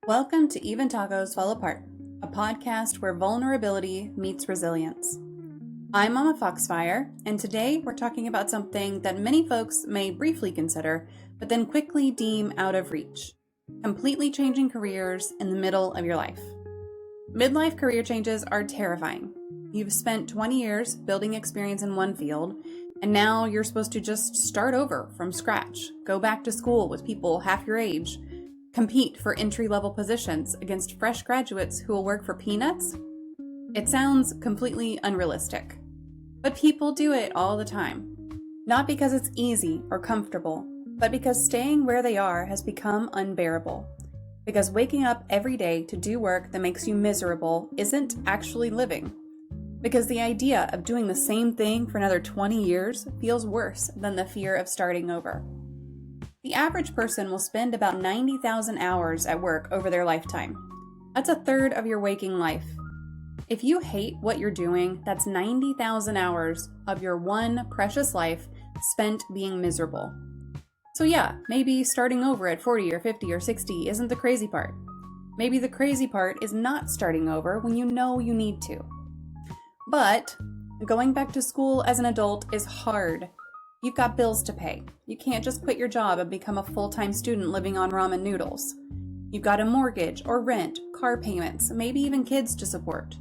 Welcome to Even Tacos Fall Apart, a podcast where vulnerability meets resilience. I'm MommaFoxFire, and today we're talking about something that many folks may briefly consider, but then quickly deem out of reach: completely changing careers in the middle of your life. Midlife career changes are terrifying. You've spent 20 years building experience in one field, and now you're supposed to just start over from scratch, go back to school with people half your age, compete for entry-level positions against fresh graduates who will work for peanuts? It sounds completely unrealistic. But people do it all the time. Not because it's easy or comfortable, but because staying where they are has become unbearable. Because waking up every day to do work that makes you miserable isn't actually living. Because the idea of doing the same thing for another 20 years feels worse than the fear of starting over. The average person will spend about 90,000 hours at work over their lifetime. That's a third of your waking life. If you hate what you're doing, that's 90,000 hours of your one precious life spent being miserable. So yeah, maybe starting over at 40 or 50 or 60 isn't the crazy part. Maybe the crazy part is not starting over when you know you need to. But going back to school as an adult is hard. You've got bills to pay. You can't just quit your job and become a full-time student living on ramen noodles. You've got a mortgage or rent, car payments, maybe even kids to support.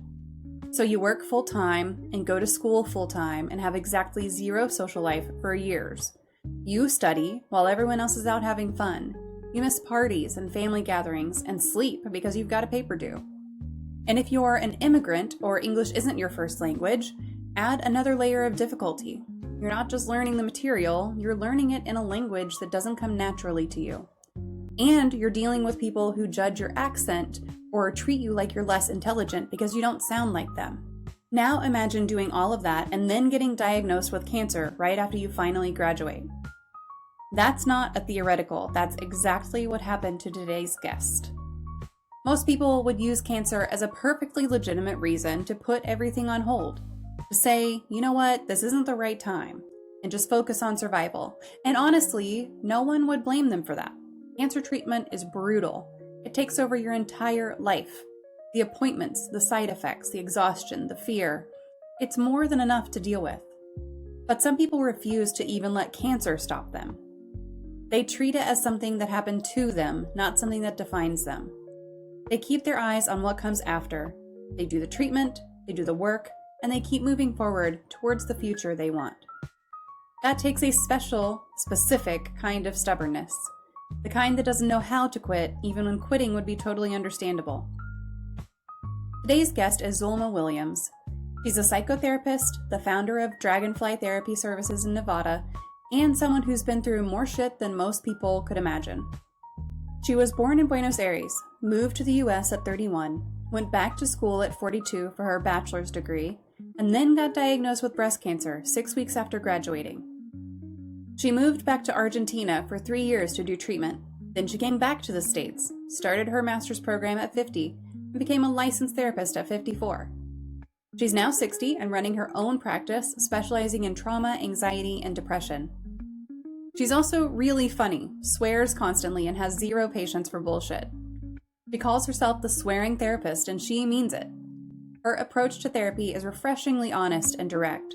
So you work full-time and go to school full-time and have exactly zero social life for years. You study while everyone else is out having fun. You miss parties and family gatherings and sleep because you've got a paper due. And if you're an immigrant or English isn't your first language, add another layer of difficulty. You're not just learning the material, you're learning it in a language that doesn't come naturally to you. And you're dealing with people who judge your accent or treat you like you're less intelligent because you don't sound like them. Now imagine doing all of that and then getting diagnosed with cancer right after you finally graduate. That's not a theoretical, that's exactly what happened to today's guest. Most people would use cancer as a perfectly legitimate reason to put everything on hold. To say, you know what, this isn't the right time, and just focus on survival. And honestly, no one would blame them for that. Cancer treatment is brutal. It takes over your entire life. The appointments, the side effects, the exhaustion, the fear. It's more than enough to deal with. But some people refuse to even let cancer stop them. They treat it as something that happened to them, not something that defines them. They keep their eyes on what comes after. They do the treatment, they do the work, and they keep moving forward towards the future they want. That takes a special, specific kind of stubbornness. The kind that doesn't know how to quit, even when quitting would be totally understandable. Today's guest is Zulma Williams. She's a psychotherapist, the founder of Dragonfly Therapy Services in Nevada, and someone who's been through more shit than most people could imagine. She was born in Buenos Aires, moved to the US at 31, went back to school at 42 for her bachelor's degree, and then got diagnosed with breast cancer 6 weeks after graduating. She moved back to Argentina for 3 years to do treatment. Then she came back to the States, started her master's program at 50, and became a licensed therapist at 54. She's now 60 and running her own practice, specializing in trauma, anxiety, and depression. She's also really funny, swears constantly, and has zero patience for bullshit. She calls herself the swearing therapist, and she means it. Her approach to therapy is refreshingly honest and direct.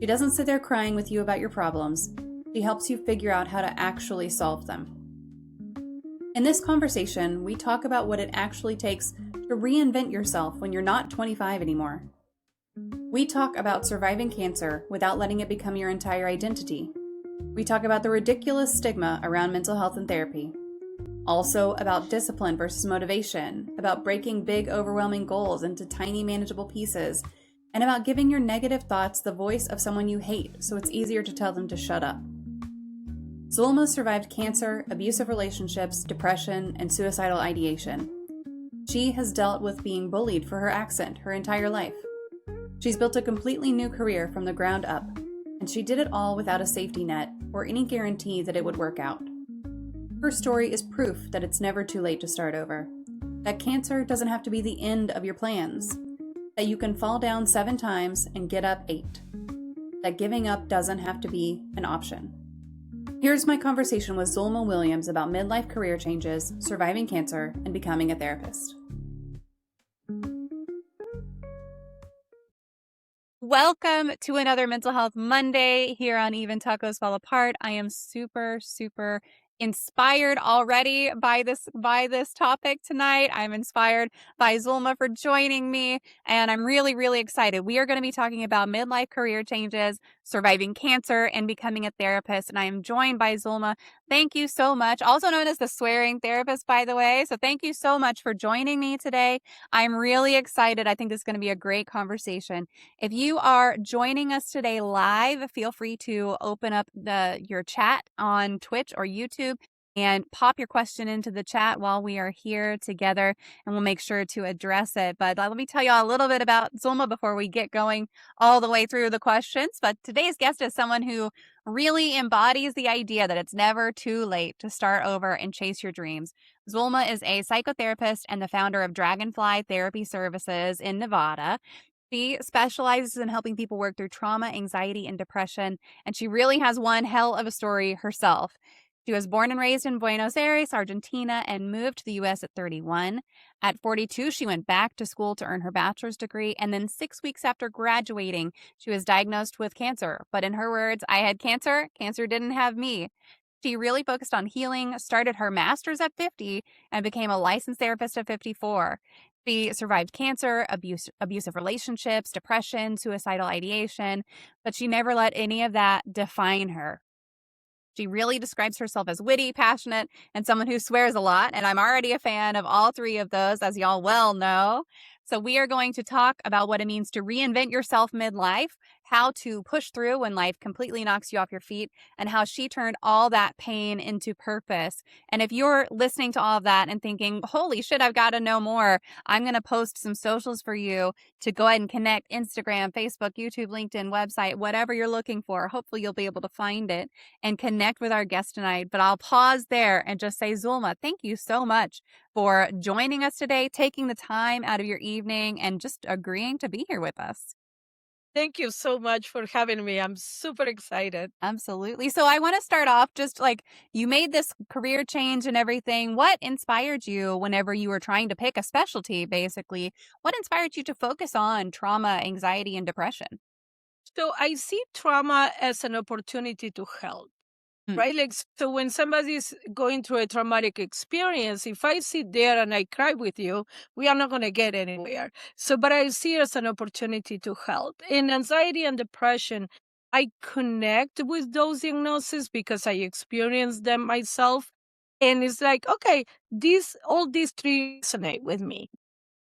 She doesn't sit there crying with you about your problems. She helps you figure out how to actually solve them. In this conversation, we talk about what it actually takes to reinvent yourself when you're not 25 anymore. We talk about surviving cancer without letting it become your entire identity. We talk about the ridiculous stigma around mental health and therapy. Also about discipline versus motivation, about breaking big, overwhelming goals into tiny, manageable pieces, and about giving your negative thoughts the voice of someone you hate so it's easier to tell them to shut up. Zulma survived cancer, abusive relationships, depression, and suicidal ideation. She has dealt with being bullied for her accent her entire life. She's built a completely new career from the ground up, and she did it all without a safety net or any guarantee that it would work out. Her story is proof that it's never too late to start over, that cancer doesn't have to be the end of your plans, that you can fall down 7 times and get up 8, that giving up doesn't have to be an option. Here's my conversation with Zulma Williams about midlife career changes, surviving cancer, and becoming a therapist. Welcome to another Mental Health Monday here on Even Tacos Fall Apart. I am super inspired already by this topic tonight. I'm inspired by Zulma for joining me, and I'm really excited. We are going to be talking about midlife career changes, surviving cancer, and becoming a therapist. And I am joined by Zulma. Thank you so much. Also known as the swearing therapist, by the way. So thank you so much for joining me today. I'm really excited. I think this is going to be a great conversation. If you are joining us today live, feel free to open up your chat on Twitch or YouTube and pop your question into the chat while we are here together, and we'll make sure to address it. But let me tell you all a little bit about Zulma before we get going all the way through the questions. But today's guest is someone who really embodies the idea that it's never too late to start over and chase your dreams. Zulma is a psychotherapist and the founder of Dragonfly Therapy Services in Nevada. She specializes in helping people work through trauma, anxiety, and depression, and she really has one hell of a story herself. She was born and raised in Buenos Aires, Argentina, and moved to the U.S. at 31. At 42, she went back to school to earn her bachelor's degree, and then 6 weeks after graduating, she was diagnosed with cancer. But in her words, I had cancer, cancer didn't have me. She really focused on healing, started her master's at 50, and became a licensed therapist at 54. She survived cancer, abusive relationships, depression, suicidal ideation, but she never let any of that define her. She really describes herself as witty, passionate, and someone who swears a lot. And I'm already a fan of all three of those, as y'all well know. So we are going to talk about what it means to reinvent yourself midlife, how to push through when life completely knocks you off your feet, and how she turned all that pain into purpose. And if you're listening to all of that and thinking, holy shit, I've got to know more, I'm going to post some socials for you to go ahead and connect: Instagram, Facebook, YouTube, LinkedIn, website, whatever you're looking for. Hopefully you'll be able to find it and connect with our guest tonight. But I'll pause there and just say, Zulma, thank you so much for joining us today, taking the time out of your evening, and just agreeing to be here with us. Thank you so much for having me. I'm super excited. Absolutely. So I want to start off just like, you made this career change and everything. What inspired you whenever you were trying to pick a specialty, basically? What inspired you to focus on trauma, anxiety, and depression? So I see trauma as an opportunity to help, Hmm. right? Like, so when somebody's going through a traumatic experience, if I sit there and I cry with you, we are not going to get anywhere. So, but I see it as an opportunity to help. In anxiety and depression, I connect with those diagnoses because I experienced them myself. And it's like, okay, all these three resonate with me.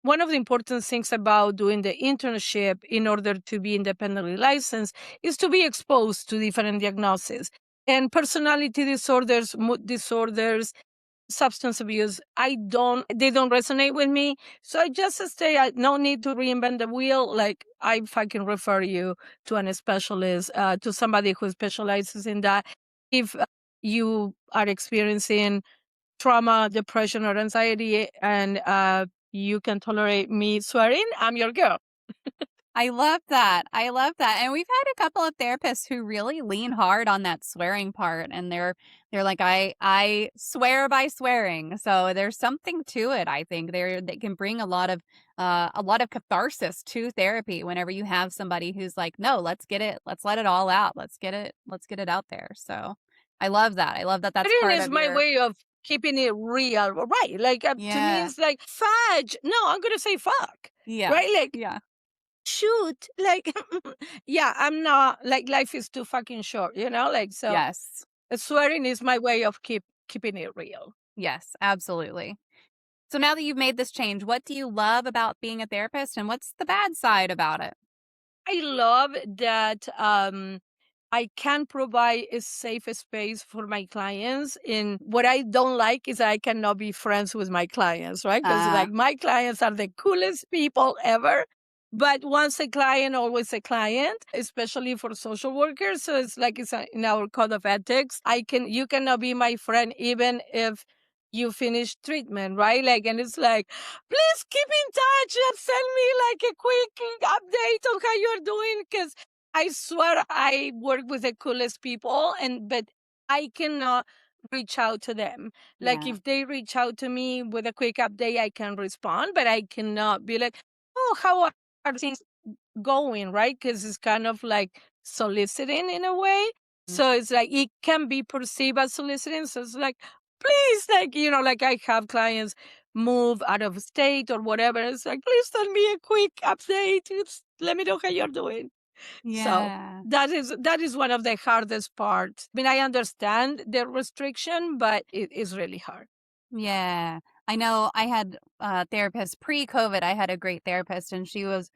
One of the important things about doing the internship in order to be independently licensed is to be exposed to different diagnoses. And personality disorders, mood disorders, substance abuse, they don't resonate with me. So I just say, no need to reinvent the wheel. Like, I fucking refer you to a specialist, to somebody who specializes in that. If you are experiencing trauma, depression, or anxiety, and you can tolerate me swearing, I'm your girl. I love that. I love that. And we've had a couple of therapists who really lean hard on that swearing part, and they're like, I swear by swearing. So there's something to it. I think they can bring a lot of catharsis to therapy whenever you have somebody who's like, no, let's let it all out. Let's get it out there. So I love that. I love that that's Swearing part is of my your way of keeping it real, right? Like, to me, Yeah. it's like fudge. No, I'm gonna say fuck, Yeah. right? Like, Yeah. shoot, like, yeah, I'm not like, life is too fucking short, like, so Yes. swearing is my way of keeping it real. Yes, absolutely. So now that you've made this change, what do you love about being a therapist, and what's the bad side about it? I love that I can provide a safe space for my clients. And what I don't like is that I cannot be friends with my clients, right? Because, Uh, like, my clients are the coolest people ever. But once a client, always a client, especially for social workers. So it's like in our code of ethics. You cannot be my friend even if you finish treatment, right? Like, and it's like, please keep in touch and send me like a quick update on how you're doing. Because I swear I work with the coolest people, but I cannot reach out to them. Like Yeah. if they reach out to me with a quick update, I can respond, but I cannot be like, "Oh, how are things going?" Right? Because it's kind of like soliciting in a way. Mm. So it's like it can be perceived as soliciting. So it's like, please, like, like I have clients move out of state or whatever. It's like, please send me a quick update. Let me know how you're doing. So Yeah. that is one of the hardest parts. I mean, I understand the restriction, but it is really hard. Yeah. I know I had a therapist pre-COVID. I had a great therapist and she was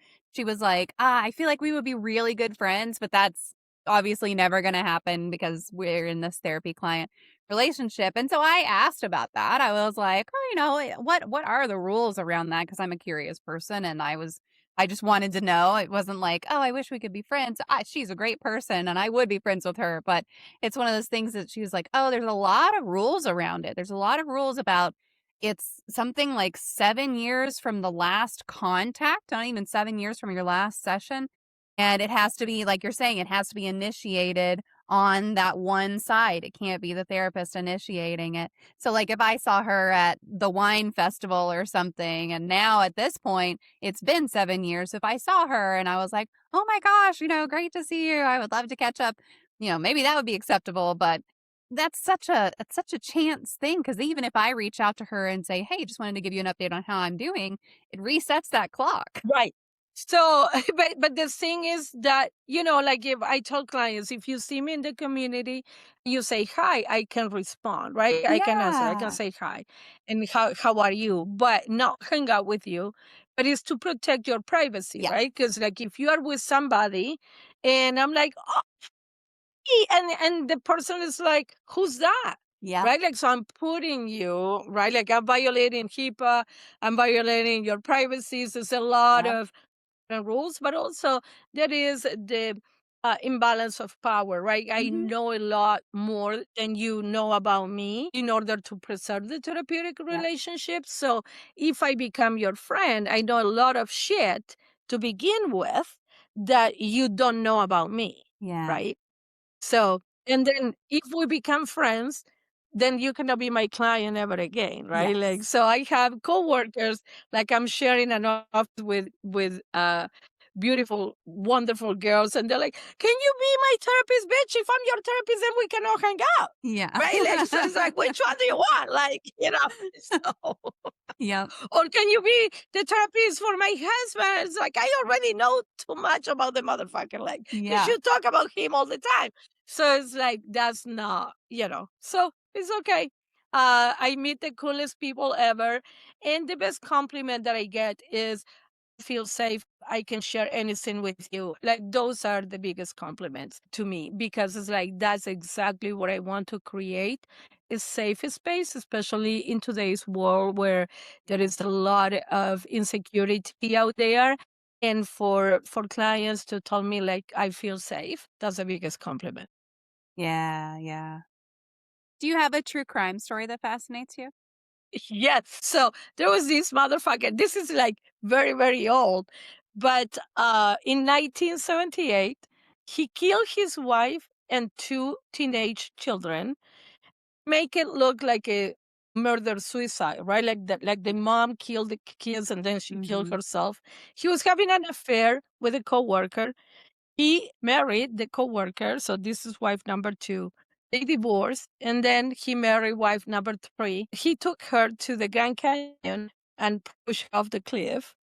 like, I feel like we would be really good friends, but that's obviously never going to happen because we're in this therapy client relationship." And so I asked about that. I was like, "Oh, what are the rules around that?" Because I'm a curious person and I just wanted to know. It wasn't like, "Oh, I wish we could be friends." She's a great person and I would be friends with her, but it's one of those things that she was like, "Oh, there's a lot of rules around it. There's a lot of rules about it's something like 7 years from the last contact, not even 7 years from your last session, and it has to be, like you're saying, it has to be initiated on that one side. It can't be the therapist initiating it." So, like, if I saw her at the wine festival or something, and now at this point, it's been 7 years, if I saw her and I was like, "Oh my gosh, great to see you. I would love to catch up," maybe that would be acceptable, but that's such a chance thing because even if I reach out to her and say, "Hey, just wanted to give you an update on how I'm doing," it resets that clock. Right. So, but the thing is that, like if I tell clients, if you see me in the community, you say hi, I can respond, right? I can answer, I can Yeah. say hi, and how are you? But not hang out with you. But it's to protect your privacy, Yeah. right? Because like if you are with somebody, and I'm like, oh, and the person is like, who's that? Yep. Right? Like, so I'm putting you, right? Like I'm violating HIPAA, I'm violating your privacy. So there's a lot Yep. of rules, but also there is the imbalance of power, right? I Mhm. know a lot more than you know about me in order to preserve the therapeutic Yep. relationship. So if I become your friend, I know a lot of shit to begin with that you don't know about me, Yeah. right? So, and then if we become friends, then you cannot be my client ever again, right? Like, Yes. so I have coworkers, like I'm sharing an office with beautiful, wonderful girls, and they're like, "Can you be my therapist, bitch? If I'm your therapist, then we can all hang out." Yeah. Right? Like, so it's like, which one do you want? Like, so Yep. or can you be the therapist for my husband? It's like, I already know too much about the motherfucker, like, because Yeah. you talk about him all the time. So it's like, that's not, so it's okay. I meet the coolest people ever. And the best compliment that I get is, feel safe. I can share anything with you. Like those are the biggest compliments to me because it's like that's exactly what I want to create a safe space, especially in today's world where there is a lot of insecurity out there. And for clients to tell me like I feel safe, that's the biggest compliment. Yeah. Yeah. Do you have a true crime story that fascinates you? Yes. So there was this motherfucker. This is like very, very old. But in 1978, he killed his wife and two teenage children, make it look like a murder suicide, right? Like the mom killed the kids and then she killed Mhm. herself. He was having an affair with a coworker. He married the coworker, so this is wife number 2. They divorced, and then he married wife number 3. He took her to the Grand Canyon and pushed her off the cliff,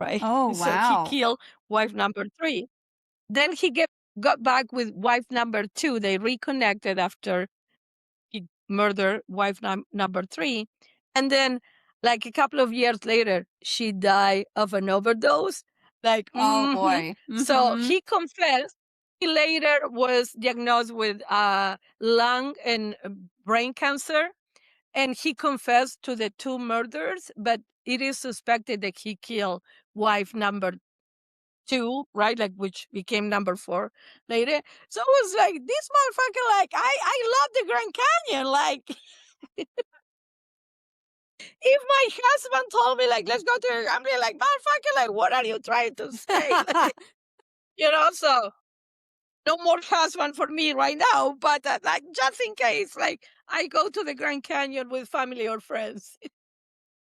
right? Oh, So he wow. killed wife number 3. Then he got back with wife number 2. They reconnected after he murdered wife number 3. And then, like a couple of years later, she died of an overdose. Like, Oh, boy. So Mhm. he confessed. He later was diagnosed with lung and brain cancer. And he confessed to the 2 murders, but it is suspected that he killed wife number 2, right? Like, which became number 4 later. So it was like, this motherfucker, like, I love the Grand Canyon. Like, if my husband told me, like, let's go to, I'm be like, motherfucker, like, what are you trying to say? Like, so no more husband for me right now, but like just in case, like I go to the Grand Canyon with family or friends.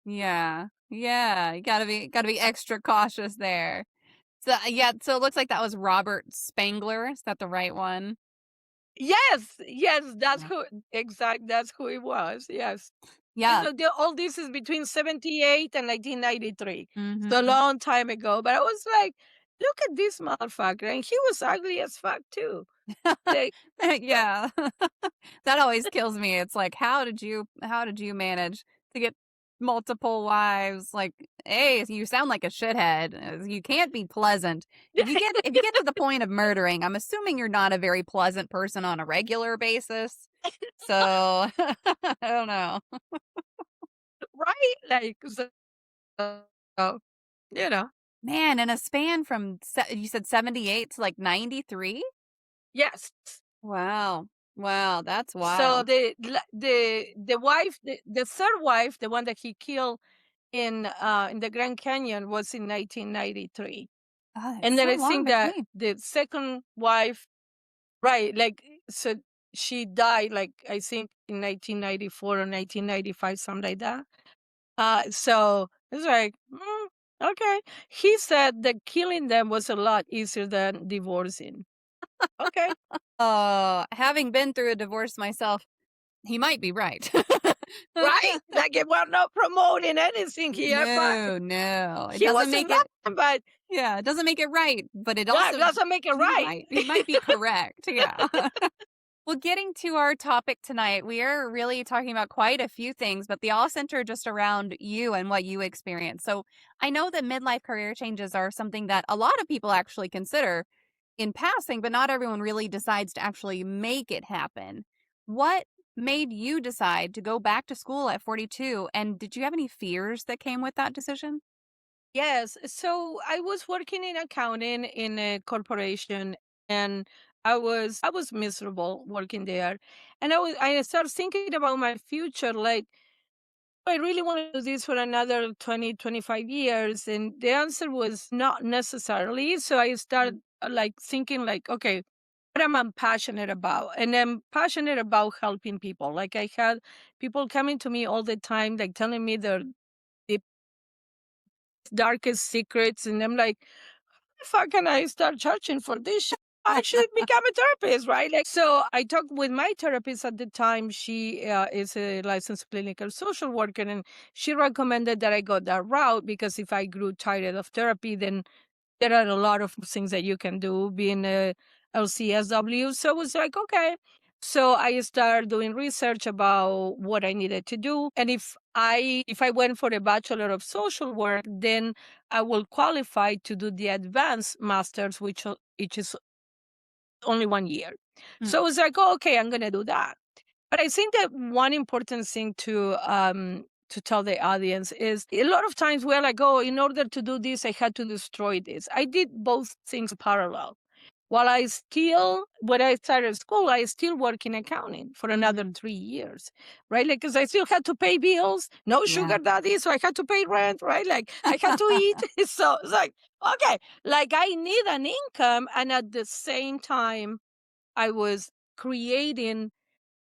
Yeah. Yeah. You gotta be extra cautious there. So yeah, so it looks like that was Robert Spangler. Is that the right one? Yes, yes, that's Yeah. who exact. That's who it was. Yes, Yeah. all this is between 78 and 1993. It's a Mhm. long time ago. But I was like, look at this motherfucker, and he was ugly as fuck too. Like, Yeah. That always kills me. It's like, how did you manage to get multiple wives? Like, hey, you sound like a shithead. You can't be pleasant. If you get to the point of murdering, I'm assuming you're not a very pleasant person on a regular basis. So, I don't know. right? Like, so, you know, Man, in a span from you said 78 to like 93? yes. Wow. Wow, that's So wild. the wife, the third wife, the one that he killed in the Grand Canyon, was in 1993. Oh, it's And then so I long think that between. the second wife, right, like, so she died, like, I think in 1994 or 1995, something like that. So it's like, okay. He said that killing them was a lot easier than divorcing. Okay. Having been through a divorce myself, he might be right. Right? Like, we're not promoting anything here, but No, no. It he doesn't was a make man, it but yeah, it doesn't make it right, but it yeah, it also doesn't make it he right. might he might be correct. Yeah. Well, getting to our topic tonight, we are really talking about quite a few things, but they all center just around you and what you experience. So I know that midlife career changes are something that a lot of people actually consider in passing, but not everyone really decides to actually make it happen. What made you decide to go back to school at 42? And did you have any fears that came with that decision? Yes. So I was working in accounting in a corporation, and I was miserable working there. And I started thinking about my future, like, I really want to do this for another 20, 25 years. And the answer was not necessarily. So I started like thinking like, okay, what am I passionate about? And I'm passionate about helping people. Like, I had people coming to me all the time, like telling me their deep, darkest secrets. And I'm like, the fuck can I start charging for this shit? I should become a therapist, right? Like, so I talked with my therapist at the time. She is a licensed clinical social worker, and she recommended that I go that route because if I grew tired of therapy, then there are a lot of things that you can do being a LCSW. So it was like, okay. So I started doing research about what I needed to do. And if I went for a bachelor of social work, then I will qualify to do the advanced masters, which is only 1 year. So Mm, it was like, oh, okay, I'm gonna do that. But I think that one important thing to tell the audience is a lot of times we're like, oh, in order to do this, I had to destroy this. I did both things parallel. When I started school, I still work in accounting for another mhm. 3 years, right? Like, because I still had to pay bills, no Yeah. sugar daddy, so I had to pay rent, right? Like, I had to eat. So it's like, okay, like I need an income. And at the same time, I was creating,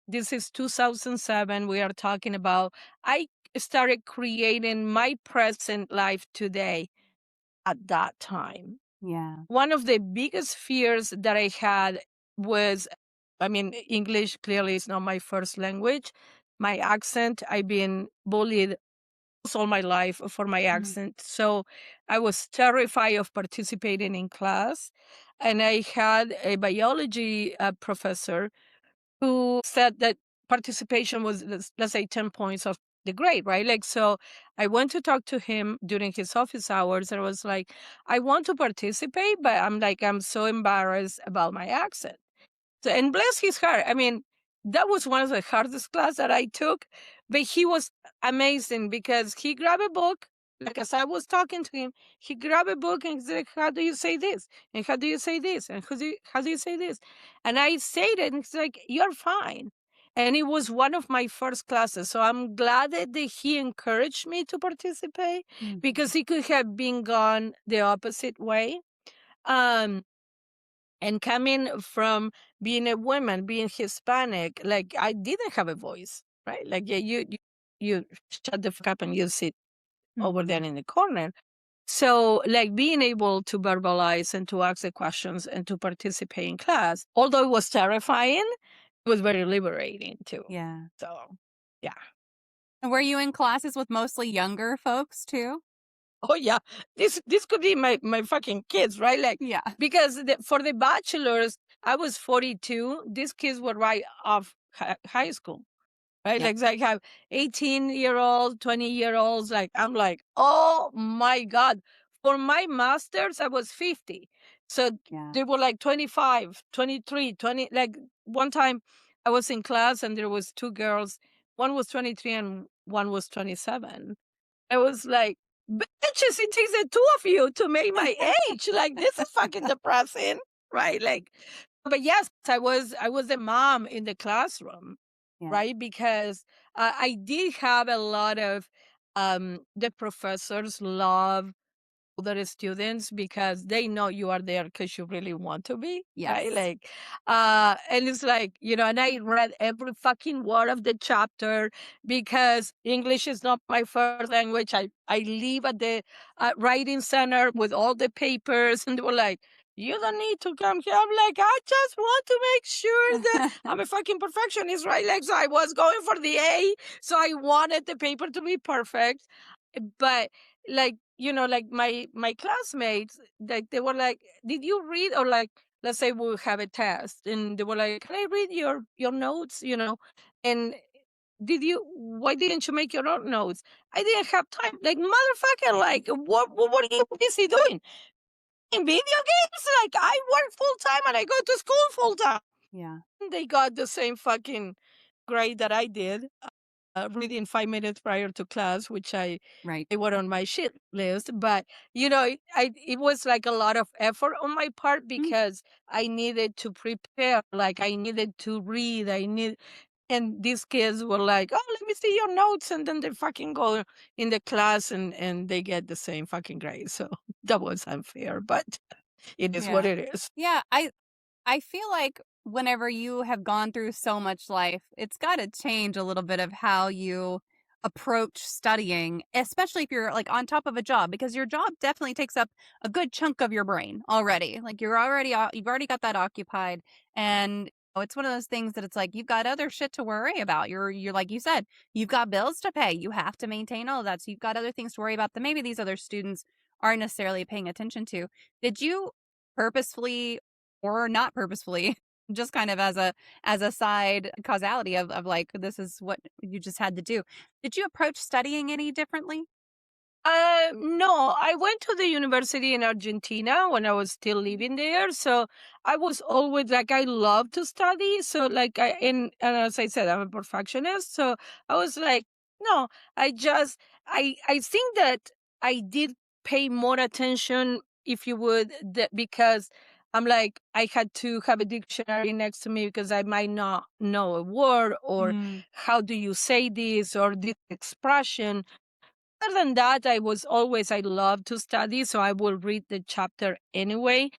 this is 2007, we are talking about, I started creating my present life today at that time. Yeah. One of the biggest fears that I had was, I mean, English clearly is not my first language. My accent, I've been bullied all my life for my Mm, accent. So I was terrified of participating in class. And I had a biology professor who said that participation was, let's say, 10 points of the grade, right? Like, so I went to talk to him during his office hours, and I was like, I want to participate, but I'm so embarrassed about my accent. So, and bless his heart. I mean, that was one of the hardest class that I took, but he was amazing because he grabbed a book. Like, as I was talking to him, he grabbed a book and he said, "How do you say this? And how do you say this? And how do you say this?" And I said it, and he's like, "You're fine." And it was one of my first classes, so I'm glad that he encouraged me to participate mhm. because he could have been gone the opposite way. Um, And coming from being a woman, being Hispanic, like I didn't have a voice, right? Like yeah, you shut the fuck up and you sit over there Mhm. in the corner. So like being able to verbalize and to ask the questions and to participate in class, although it was terrifying, it was very liberating too. Yeah. So yeah. And were you in classes with mostly younger folks too? Oh yeah, this could be my fucking kids, right? Like Yeah. because for the bachelors, I was 42. These kids were right off high school, right? Yep. Like I have 18-year-old, 20-year-olds. Like I'm like, oh my god. For my masters, I was 50, so Yeah. they were like 25, 23, 20. Like one time, I was in class and there was two girls. One was 23 and one was 27. I was like, bitches, it takes the two of you to make my age. Like, this is fucking depressing, right? Like, but yes, I was the mom in the classroom, Yeah. right? Because I did have a lot of the professors love other students because they know you are there because you really want to be, right? Yes. Like, and it's like, and I read every fucking word of the chapter because English is not my first language. I live at the writing center with all the papers, and they were like, you don't need to come here. I'm like, I just want to make sure that I'm a fucking perfectionist, right? Like, so I was going for the A, so I wanted the paper to be perfect. But like like my classmates, like they were like, did you read, or like let's say we'll have a test and they were like, can I read your notes, and did you why didn't you make your own notes? I didn't have time. Like, motherfucker, like what are you busy doing in video games? Like, I work full time and I go to school full time. Yeah. They got the same fucking grade that I did, reading 5 minutes prior to class, which Right. they were on my shit list. But it was like a lot of effort on my part Mm. because I needed to prepare, like I needed to read, and these kids were like, "Oh, let me see your notes," and then they fucking go in the class and they get the same fucking grade. So that was unfair, but it is what Yeah. it is. Yeah. I feel like whenever you have gone through so much life, it's got to change a little bit of how you approach studying, especially if you're like on top of a job, because your job definitely takes up a good chunk of your brain already. Like you've already got that occupied, and it's one of those things that it's like you've got other shit to worry about. You're like you said, you've got bills to pay. You have to maintain all of that, so you've got other things to worry about that maybe these other students aren't necessarily paying attention to. Did you purposefully or not purposefully, just kind of as a side causality of like this is what you just had to do. Did you approach studying any differently? No, I went to the university in Argentina when I was still living there. So I was always like, I love to study. So like and as I said, I'm a perfectionist. So I was like, no, I think that I did pay more attention, if you would, because I'm like, I had to have a dictionary next to me because I might not know a word, or Mm, how do you say this, or this expression. Other than that, I love to study, so I will read the chapter anyway.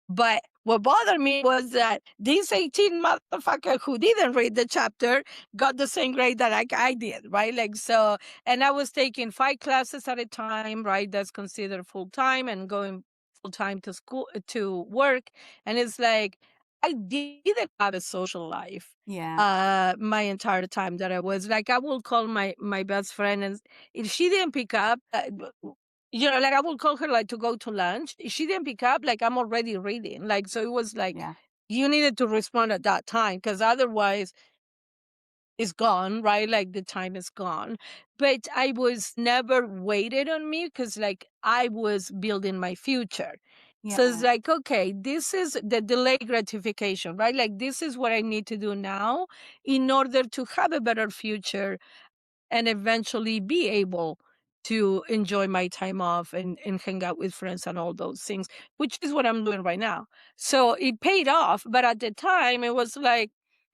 But what bothered me was that this 18 motherfucker who didn't read the chapter got the same grade that I did, right? Like, so, and I was taking 5 classes at a time, right? That's considered full time, and going full time to school, to work. And it's like, I didn't have a social life yeah. my entire time that I was like, I will call my best friend, and if she didn't pick up, like I would call her like to go to lunch. If she didn't pick up, like I'm already reading. Like, so it was like Yeah. you needed to respond at that time because otherwise it's gone, right? Like the time is gone. But I was never waited on me because like I was building my future. So it's Yeah. like, okay, this is the delayed gratification, right? Like this is what I need to do now in order to have a better future and eventually be able to enjoy my time off and hang out with friends and all those things, which is what I'm doing right now. So it paid off. But at the time, it was like,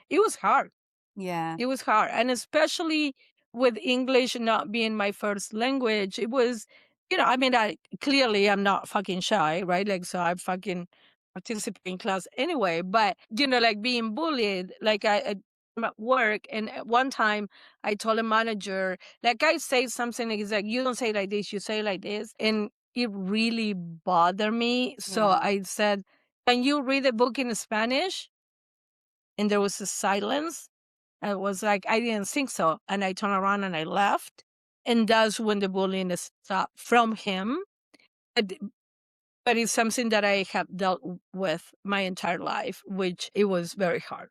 it was hard. Yeah. It was hard. And especially with English not being my first language, it was, I mean, clearly I'm not fucking shy, right? Like, so I fucking participate in class anyway, but like being bullied, like I'm at work, and at one time I told a manager, like I say something, he's like, you don't say it like this, you say it like this. And it really bothered me. So Yeah. I said, can you read a book in Spanish? And there was a silence. I was like, I didn't think so. And I turned around and I left. And that's when the bullying stopped from him. But but it's something that I have dealt with my entire life, which it was very hard.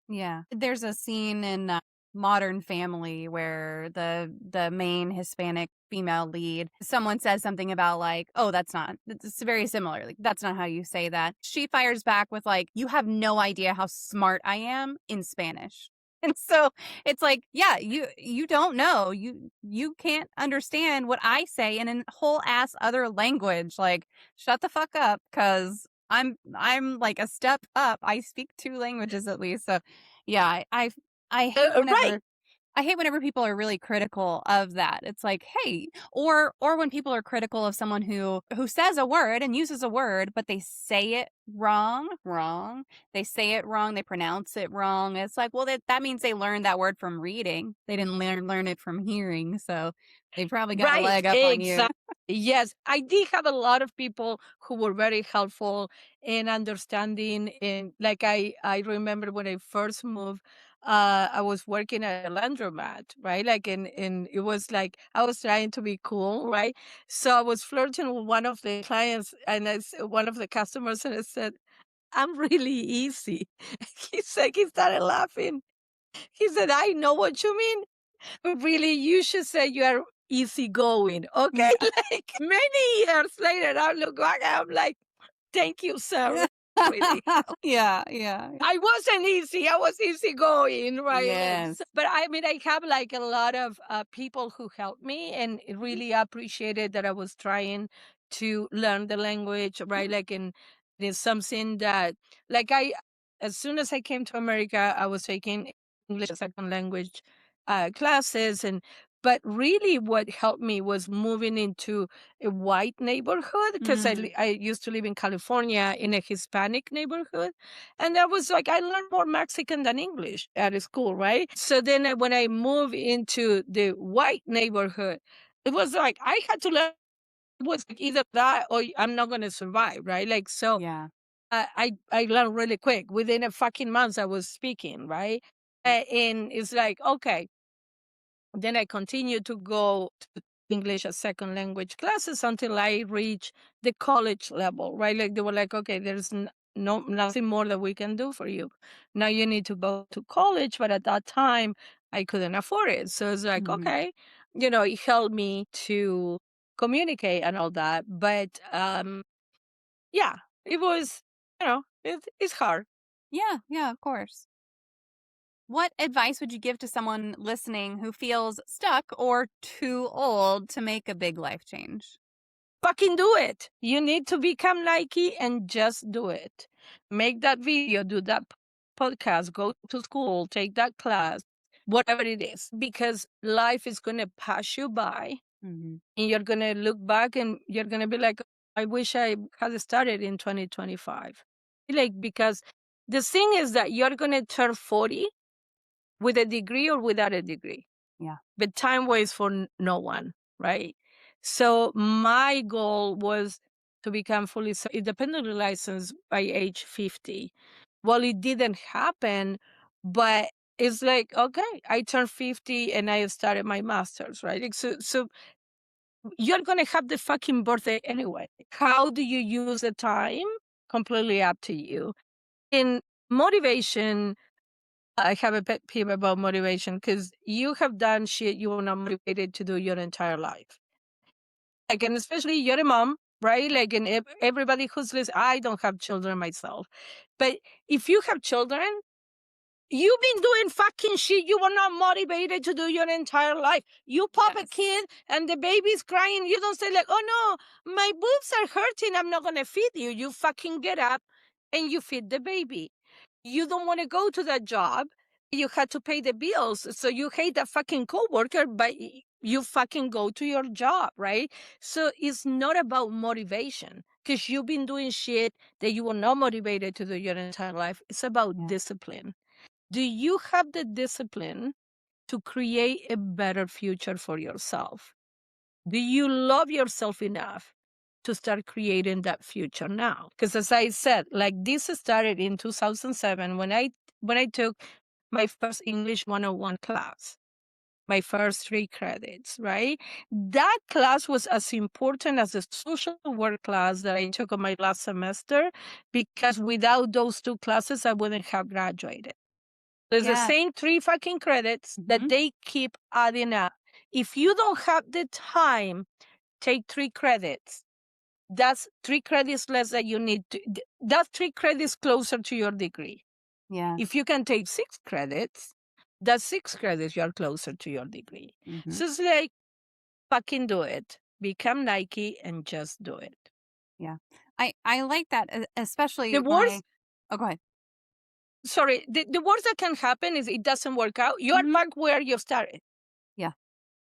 Yeah. There's a scene in Modern Family where the main Hispanic female lead, someone says something about like, oh, it's very similar. Like, that's not how you say that. She fires back with like, you have no idea how smart I am in Spanish. And so it's like, yeah, you don't know. You can't understand what I say in a whole ass other language. Like, shut the fuck up, because I'm like a step up. I speak 2 languages at least. So yeah, I hate Right. whenever people are really critical of that. It's like, hey, or when people are critical of someone who says a word and uses a word, but they say it wrong. They say it wrong, they pronounce it wrong. It's like, well, that means they learned that word from reading. They didn't learn it from hearing, so they probably got a Right, leg up on you. exactly. Yes, I did have a lot of people who were very helpful in understanding. And like I remember when I first moved, I was working at a laundromat, right? Like, and it was like I was trying to be cool, right? So I was flirting with one of the clients, and one of the customers, and I said, "I'm really easy." He started laughing. He said, "I know what you mean. Really, you should say you are easygoing." Okay. Yeah. Like many years later, I look back, I'm like, thank you, sir. Really. Yeah, yeah. I wasn't easy. I was easygoing, right? Yes. But I mean, I have like a lot of people who helped me, and really appreciated that I was trying to learn the language, right? Like, and it's something that, like, as soon as I came to America, I was taking English as a second language classes, but really what helped me was moving into a white neighborhood, because Mm. I used to live in California in a Hispanic neighborhood. And that was like, I learned more Mexican than English at school, right? So then when I moved into the white neighborhood, it was like, I had to learn, it was like either that or I'm not going to survive, right? Like, so Yeah. I learned really quick. Within a fucking month, I was speaking, right? And it's like, okay. Then I continued to go to English as second language classes until I reached the college level, right? Like they were like, okay, there's nothing more that we can do for you. Now you need to go to college. But at that time, I couldn't afford it. So it's like, Mhm. okay, it helped me to communicate and all that. But yeah, it was, it's hard. Yeah, yeah, of course. What advice would you give to someone listening who feels stuck or too old to make a big life change? Fucking do it. You need to become Nike and just do it. Make that video, do that podcast, go to school, take that class, whatever it is, because life is going to pass you by, Mhm. and you're going to look back and you're going to be like, I wish I had started in 2025. Like, because the thing is that you're going to turn 40 with a degree or without a degree. Yeah. But time waits for no one, right? So my goal was to become fully independently licensed by age 50. Well, it didn't happen, but it's like, okay, I turned 50 and I started my master's, right? Like, so you're going to have the fucking birthday anyway. How do you use the time? Completely up to you. In motivation, I have a pet peeve about motivation, because you have done shit you were not motivated to do your entire life. Like, and especially you're a mom, right? Like, and everybody who's listening, I don't have children myself. But if you have children, you've been doing fucking shit you were not motivated to do your entire life. You pop a Yes. kid and the baby's crying. You don't say like, oh no, my boobs are hurting, I'm not going to feed you. You fucking get up and you feed the baby. You don't want to go to that job. You had to pay the bills. So you hate that fucking coworker, but you fucking go to your job, right? So it's not about motivation. because you've been doing shit that you were not motivated to do your entire life. It's about Yeah. discipline. Do you have the discipline to create a better future for yourself? Do you love yourself enough to start creating that future now? Because as I said, like this started in 2007 when I took my first English 101 class, my first 3 credits, right? That class was as important as the social work class that I took on my last semester, because without those 2 classes, I wouldn't have graduated. It's the Yeah. same 3 fucking credits that Mhm. they keep adding up. If you don't have the time, take 3 credits. That's 3 credits less that you need to. That's 3 credits closer to your degree. Yeah. If you can take 6 credits, that's 6 credits you are closer to your degree. Mhm. So it's like, fucking do it. Become Nike and just do it. Yeah. I like that, especially The my. worst, Oh, go ahead. sorry, the worst that can happen is it doesn't work out. You are Mhm. back where you started, Yeah.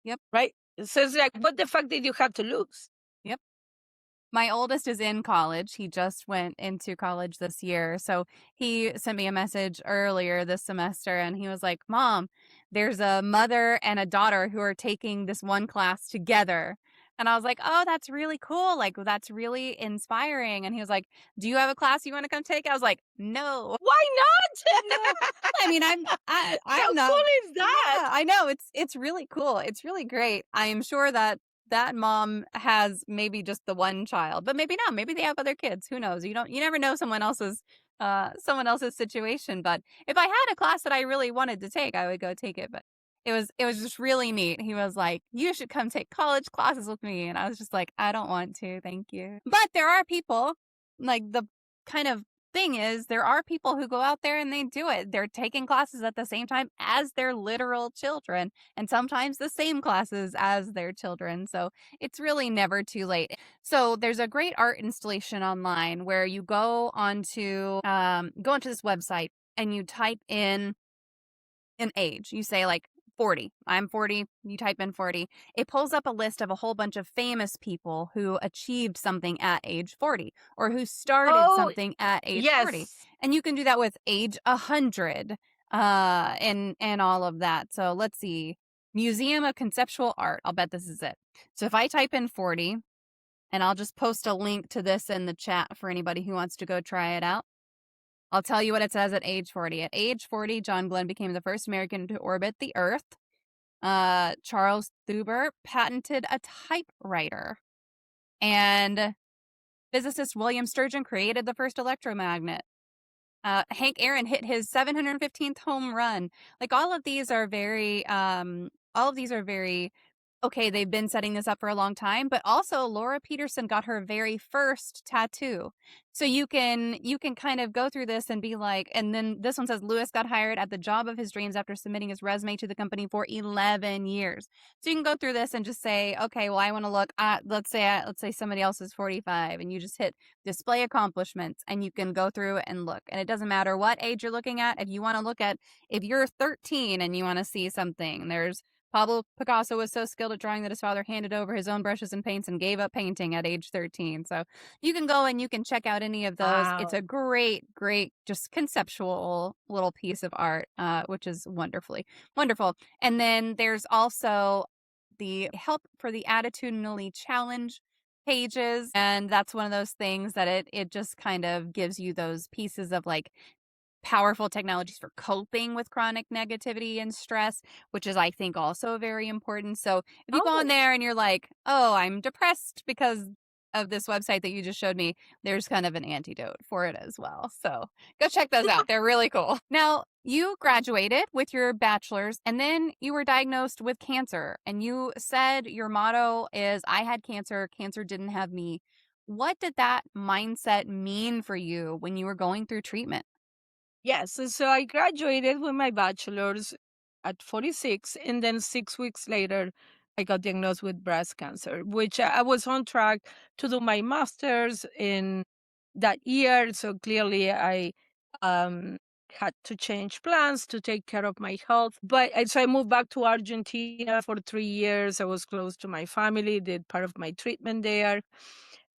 Yep. right? So it's like, what the fuck did you have to lose? Yep. My oldest is in college. He just went into college this year. So he sent me a message earlier this semester and he was like, Mom, there's a mother and a daughter who are taking this one class together. And I was like, oh, that's really cool. Like, that's really inspiring. And he was like, do you have a class you want to come take? I was like, no. Why No. not? I mean, How I'm not. cool is that? Yeah, I know. It's really cool. It's really great. I am sure that that mom has maybe just the one child, but maybe not. Maybe they have other kids. Who knows? You never know someone else's situation. But if I had a class that I really wanted to take, I would go take it. But it was just really neat. He was like, "You should come take college classes with me." And I was just like, "I don't want to, thank you." But there are people, like, the kind of thing is there are people who go out there and they do it. They're taking classes at the same time as their literal children and sometimes the same classes as their children. So it's really never too late. So there's a great art installation online where you go onto this website and you type in an age. You say like 40. I'm 40. You type in 40. It pulls up a list of a whole bunch of famous people who achieved something at age 40 or who started Oh, something at age 40. yes. And you can do that with age 100 and all of that. So let's see. Museum of Conceptual Art. I'll bet this is it. So if I type in 40, and I'll just post a link to this in the chat for anybody who wants to go try it out. I'll tell you what it says at age 40. At age 40, John Glenn became the first American to orbit the Earth. Charles Thuber patented a typewriter. And physicist William Sturgeon created the first electromagnet. Hank Aaron hit his 715th home run. Like all of these are very okay, they've been setting this up for a long time, but also Laura Peterson got her very first tattoo. So you can kind of go through this and be like, and then this one says Lewis got hired at the job of his dreams after submitting his resume to the company for 11 years. So you can go through this and just say, okay, well, I want to look at, let's say somebody else is 45 and you just hit display accomplishments and you can go through and look. And it doesn't matter what age you're looking at. If you want to look at, if you're 13 and you want to see something, there's Pablo Picasso was so skilled at drawing that his father handed over his own brushes and paints and gave up painting at age 13. So you can go and you can check out any of those. It's Wow. a great, just conceptual little piece of art, which is wonderful. And then there's also the help for the attitudinally challenged pages. And that's one of those things that it just kind of gives you those pieces of like powerful technologies for coping with chronic negativity and stress, which is, I think, also very important. So if you go on Oh, there and you're like, oh, I'm depressed because of this website that you just showed me, there's kind of an antidote for it as well. So go check those out. They're really cool. Now, you graduated with your bachelor's and then you were diagnosed with cancer. And you said your motto is, I had cancer, cancer didn't have me. What did that mindset mean for you when you were going through treatment? yes. So I graduated with my bachelor's at 46, and then 6 weeks later, I got diagnosed with breast cancer, which I was on track to do my master's in that year. So clearly, I um, had to change plans to take care of my health. So I moved back to Argentina for 3 years. I was close to my family, did part of my treatment there.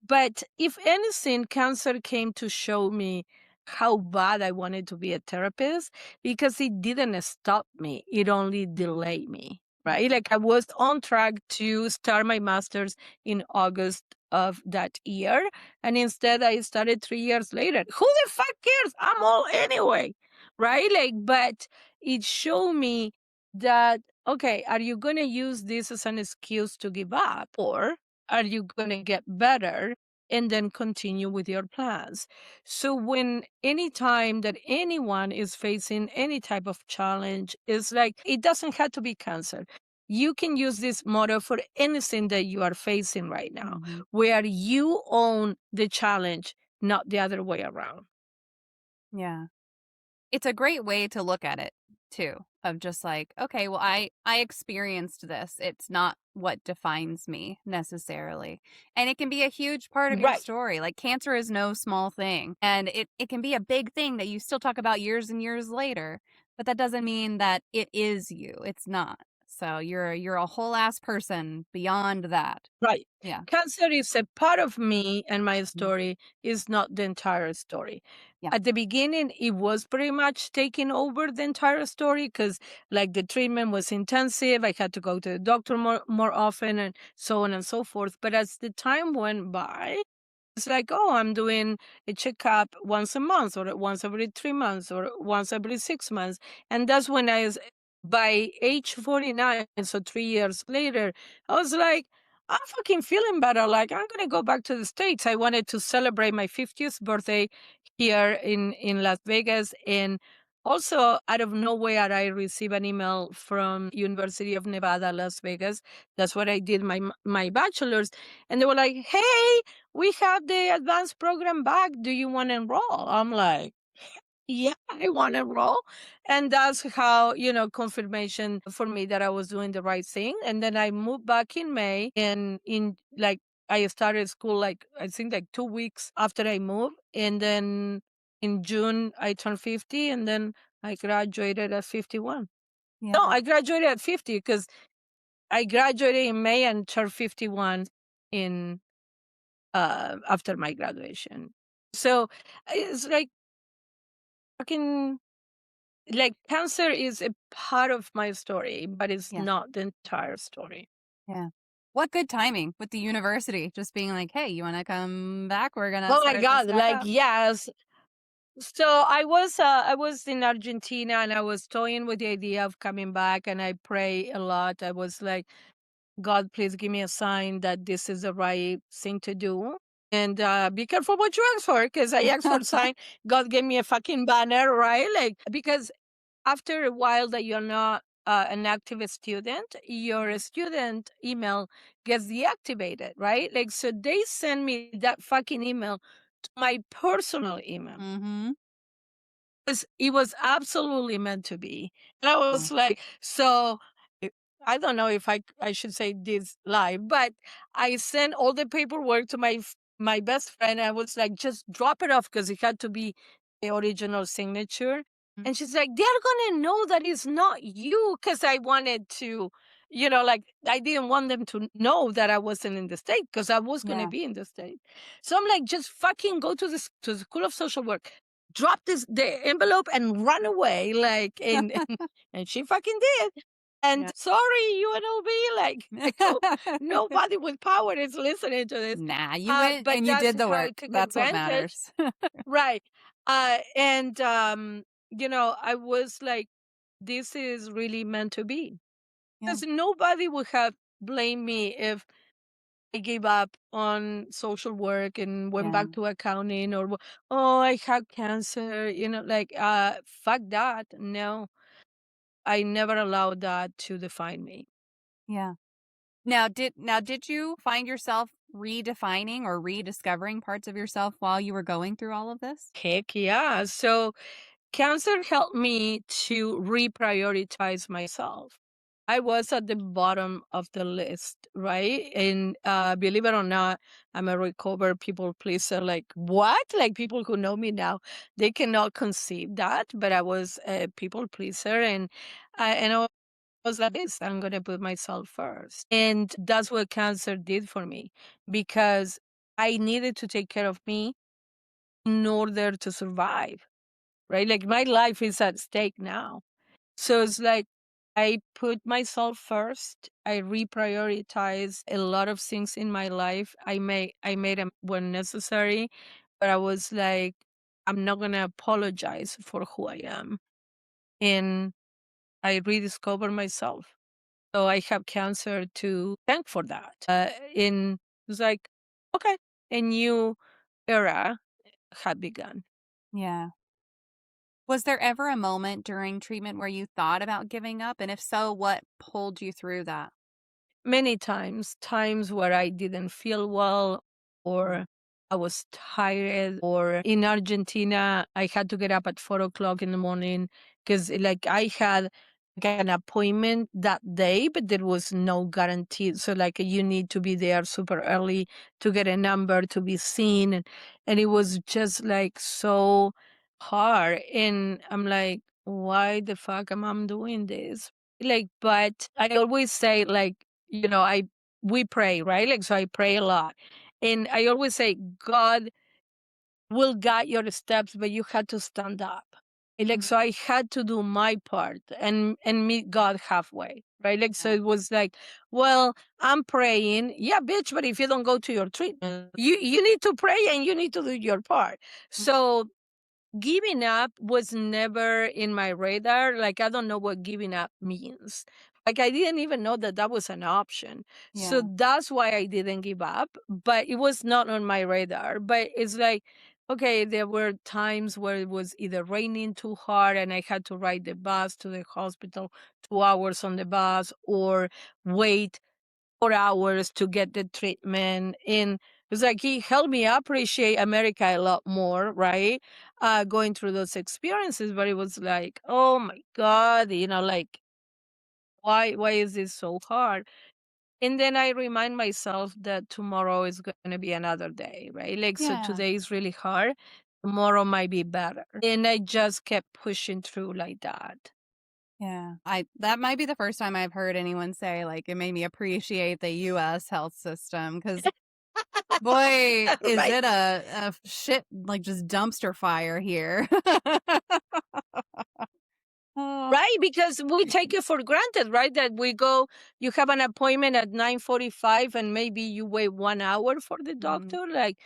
But if anything, cancer came to show me how bad I wanted to be a therapist because it didn't stop me. It only delayed me, right? Like I was on track to start my master's in August of that year. And instead I started 3 years later. Who the fuck cares? I'm all anyway, right? Like, but it showed me that, okay, are you going to use this as an excuse to give up? Or are you going to get better and then continue with your plans? So when any time that anyone is facing any type of challenge, it's like it doesn't have to be cancer. You can use this motto for anything that you are facing right now, where you own the challenge, not the other way around. Yeah. It's a great way to look at it too, of just like, okay, well, I experienced this. It's not what defines me necessarily. And it can be a huge part of your Right. story. Like cancer is no small thing. And it can be a big thing that you still talk about years and years later, but that doesn't mean that it is you. It's not. So you're a whole ass person beyond that. Right. Yeah. Cancer is a part of me, and my story is not the entire story. Yeah. At the beginning, it was pretty much taking over the entire story because, like, the treatment was intensive. I had to go to the doctor more often, and so on and so forth. But as the time went by, it's like, oh, I'm doing a checkup once a month, or once every 3 months, or once every 6 months. And that's when by age 49, so 3 years later, I was like, I'm fucking feeling better. Like, I'm going to go back to the States. I wanted to celebrate my 50th birthday here in Las Vegas. And also, out of nowhere, I received an email from University of Nevada, Las Vegas. That's where I did my bachelor's. And they were like, hey, we have the advanced program back. Do you want to enroll? I'm like, yeah, I want to enroll. And that's how, confirmation for me that I was doing the right thing. And then I moved back in May, and I started school, like, I think like 2 weeks after I moved. And then in June, I turned 50, and then I graduated at 51. Yeah. No, I graduated at 50 because I graduated in May and turned 51 in after my graduation. So it's like fucking, like, cancer is a part of my story, but it's Yeah. not the entire story. Yeah. What good timing with the university just being like, "Hey, you wanna come back? We're gonna Oh my start this God, back like, up." yes. So I was in Argentina, and I was toying with the idea of coming back, and I pray a lot. I was like, God, please give me a sign that this is the right thing to do. And be careful what you ask for, because I asked for a sign. God gave me a fucking banner, right? Like, because after a while that you're not an active student, your student email gets deactivated, right? Like, so they send me that fucking email to my personal email. Mhm. It was absolutely meant to be. And I Yeah. was like, so I I don't know if I should say this live, but I sent all the paperwork to my best friend. I was like, just drop it off because it had to be the original signature. Mm. And she's like, they're gonna know that it's not you, because I wanted to, like, I didn't want them to know that I wasn't in the state because I was gonna Yeah. be in the state. So I'm like, just fucking go to the School of Social Work, drop the envelope and run away, like, and she fucking did. And Yeah. sorry, UNLV, like, I hope nobody with power is listening to this. Nah, you went But and you that's did the how I work. took That's what advantage. matters. Right. And I was like, this is really meant to be. Yeah. Because nobody would have blamed me if I gave up on social work and went Yeah. back to accounting, or, oh, I had cancer, like, fuck that. No, I never allowed that to define me. Yeah. Now did you find yourself redefining or rediscovering parts of yourself while you were going through all of this? Heck yeah. So cancer helped me to reprioritize myself. I was at the bottom of the list, right? And believe it or not, I'm a recovered people pleaser. Like, what? Like, people who know me now, they cannot conceive that. But I was a people pleaser, and I was like this. I'm gonna put myself first, and that's what cancer did for me, because I needed to take care of me in order to survive, right? Like my life is at stake now. So it's like I put myself first. I reprioritize a lot of things in my life. I made them when necessary, but I was like, I'm not gonna apologize for who I am. And I rediscovered myself. So I have cancer to thank for that. And it's like, okay, a new era had begun. Yeah. Was there ever a moment during treatment where you thought about giving up? And if so, what pulled you through that? Many times where I didn't feel well or I was tired, or in Argentina, I had to get up at 4 o'clock in the morning because like I had like an appointment that day, but there was no guarantee. So like you need to be there super early to get a number to be seen. And it was just like so hard. And I'm like, why the fuck am I doing this? Like, but I always say like, we pray, right? Like, so I pray a lot. And I always say, God will guide your steps, but you had to stand up. And like, Mhm. so I had to do my part and meet God halfway, right? Like, so Yeah. it was like, well, I'm praying. Yeah, bitch, but if you don't go to your treatment, you need to pray and you need to do your part. Mm. So giving up was never in my radar. Like, I don't know what giving up means. Like, I didn't even know that that was an option. So Yeah. that's why I didn't give up, but it was not on my radar. But it's like, okay, there were times where it was either raining too hard and I had to ride the bus to the hospital, 2 hours on the bus, or wait 4 hours to get the treatment. And it's like he helped me appreciate America a lot more, right? Going through those experiences, but it was like, oh my God, like why is this so hard? And then I remind myself that tomorrow is going to be another day, right? Like, so Yeah. today is really hard. Tomorrow might be better. And I just kept pushing through like that. Yeah. I that might be the first time I've heard anyone say like it made me appreciate the US health system cuz boy, is Right. it a shit like just dumpster fire here. Oh. Right, because we take it for granted, right? That we go, you have an appointment at 9:45, and maybe you wait 1 hour for the Mhm. doctor. Like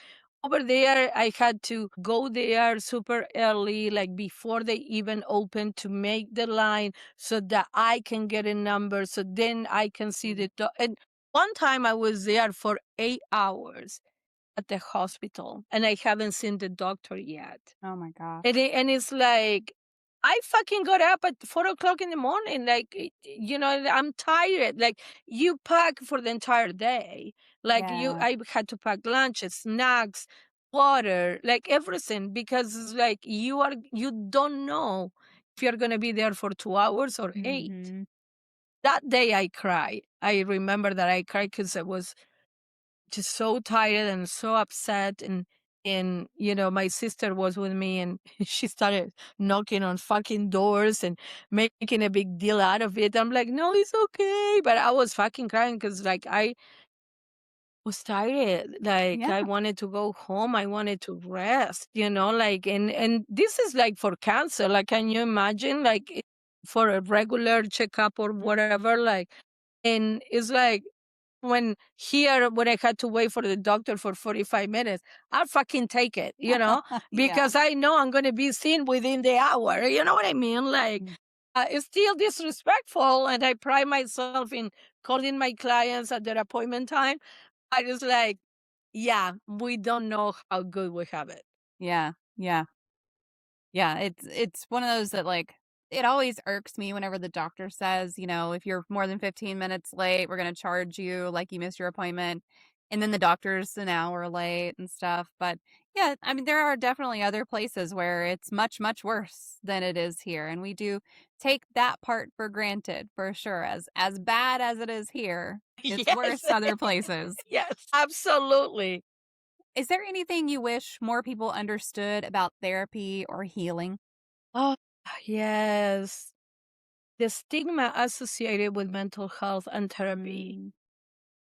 over there, I had to go there super early, like before they even open, to make the line so that I can get a number, so then I can see Mm. the doctor. And one time I was there for 8 hours at the hospital, and I haven't seen the doctor yet. Oh my gosh. And it's like, I fucking got up at 4 o'clock in the morning. Like, I'm tired. Like, you pack for the entire day. Like, Yeah. I had to pack lunches, snacks, water, like everything, because it's like you don't know if you're going to be there for 2 hours or eight. Mhm. That day I cried. I remember that I cried because I was just so tired and so upset. And my sister was with me, and she started knocking on fucking doors and making a big deal out of it. I'm like, no, it's okay, but I was fucking crying because like I was tired. Like Yeah. I wanted to go home, I wanted to rest, like. And this is like for cancer. Like, can you imagine, like, for a regular checkup or whatever, like. And it's like, when I had to wait for the doctor for 45 minutes, I'll fucking take it, Yeah. because I know I'm going to be seen within the hour. You know what I mean? Like, Mm. it's still disrespectful, and I pride myself in calling my clients at their appointment time. I just like, yeah, we don't know how good we have it. Yeah. Yeah. Yeah, it's one of those that, like, it always irks me whenever the doctor says, "If you're more than 15 minutes late, we're gonna charge you like you missed your appointment," and then the doctor's an hour late and stuff, but, yeah, I mean, there are definitely other places where it's much, much worse than it is here, and we do take that part for granted, for sure. As bad as it is here, it's Yes. worse other places. Yes, absolutely. Is there anything you wish more people understood about therapy or healing? Oh, yes. The stigma associated with mental health and therapy. Mm.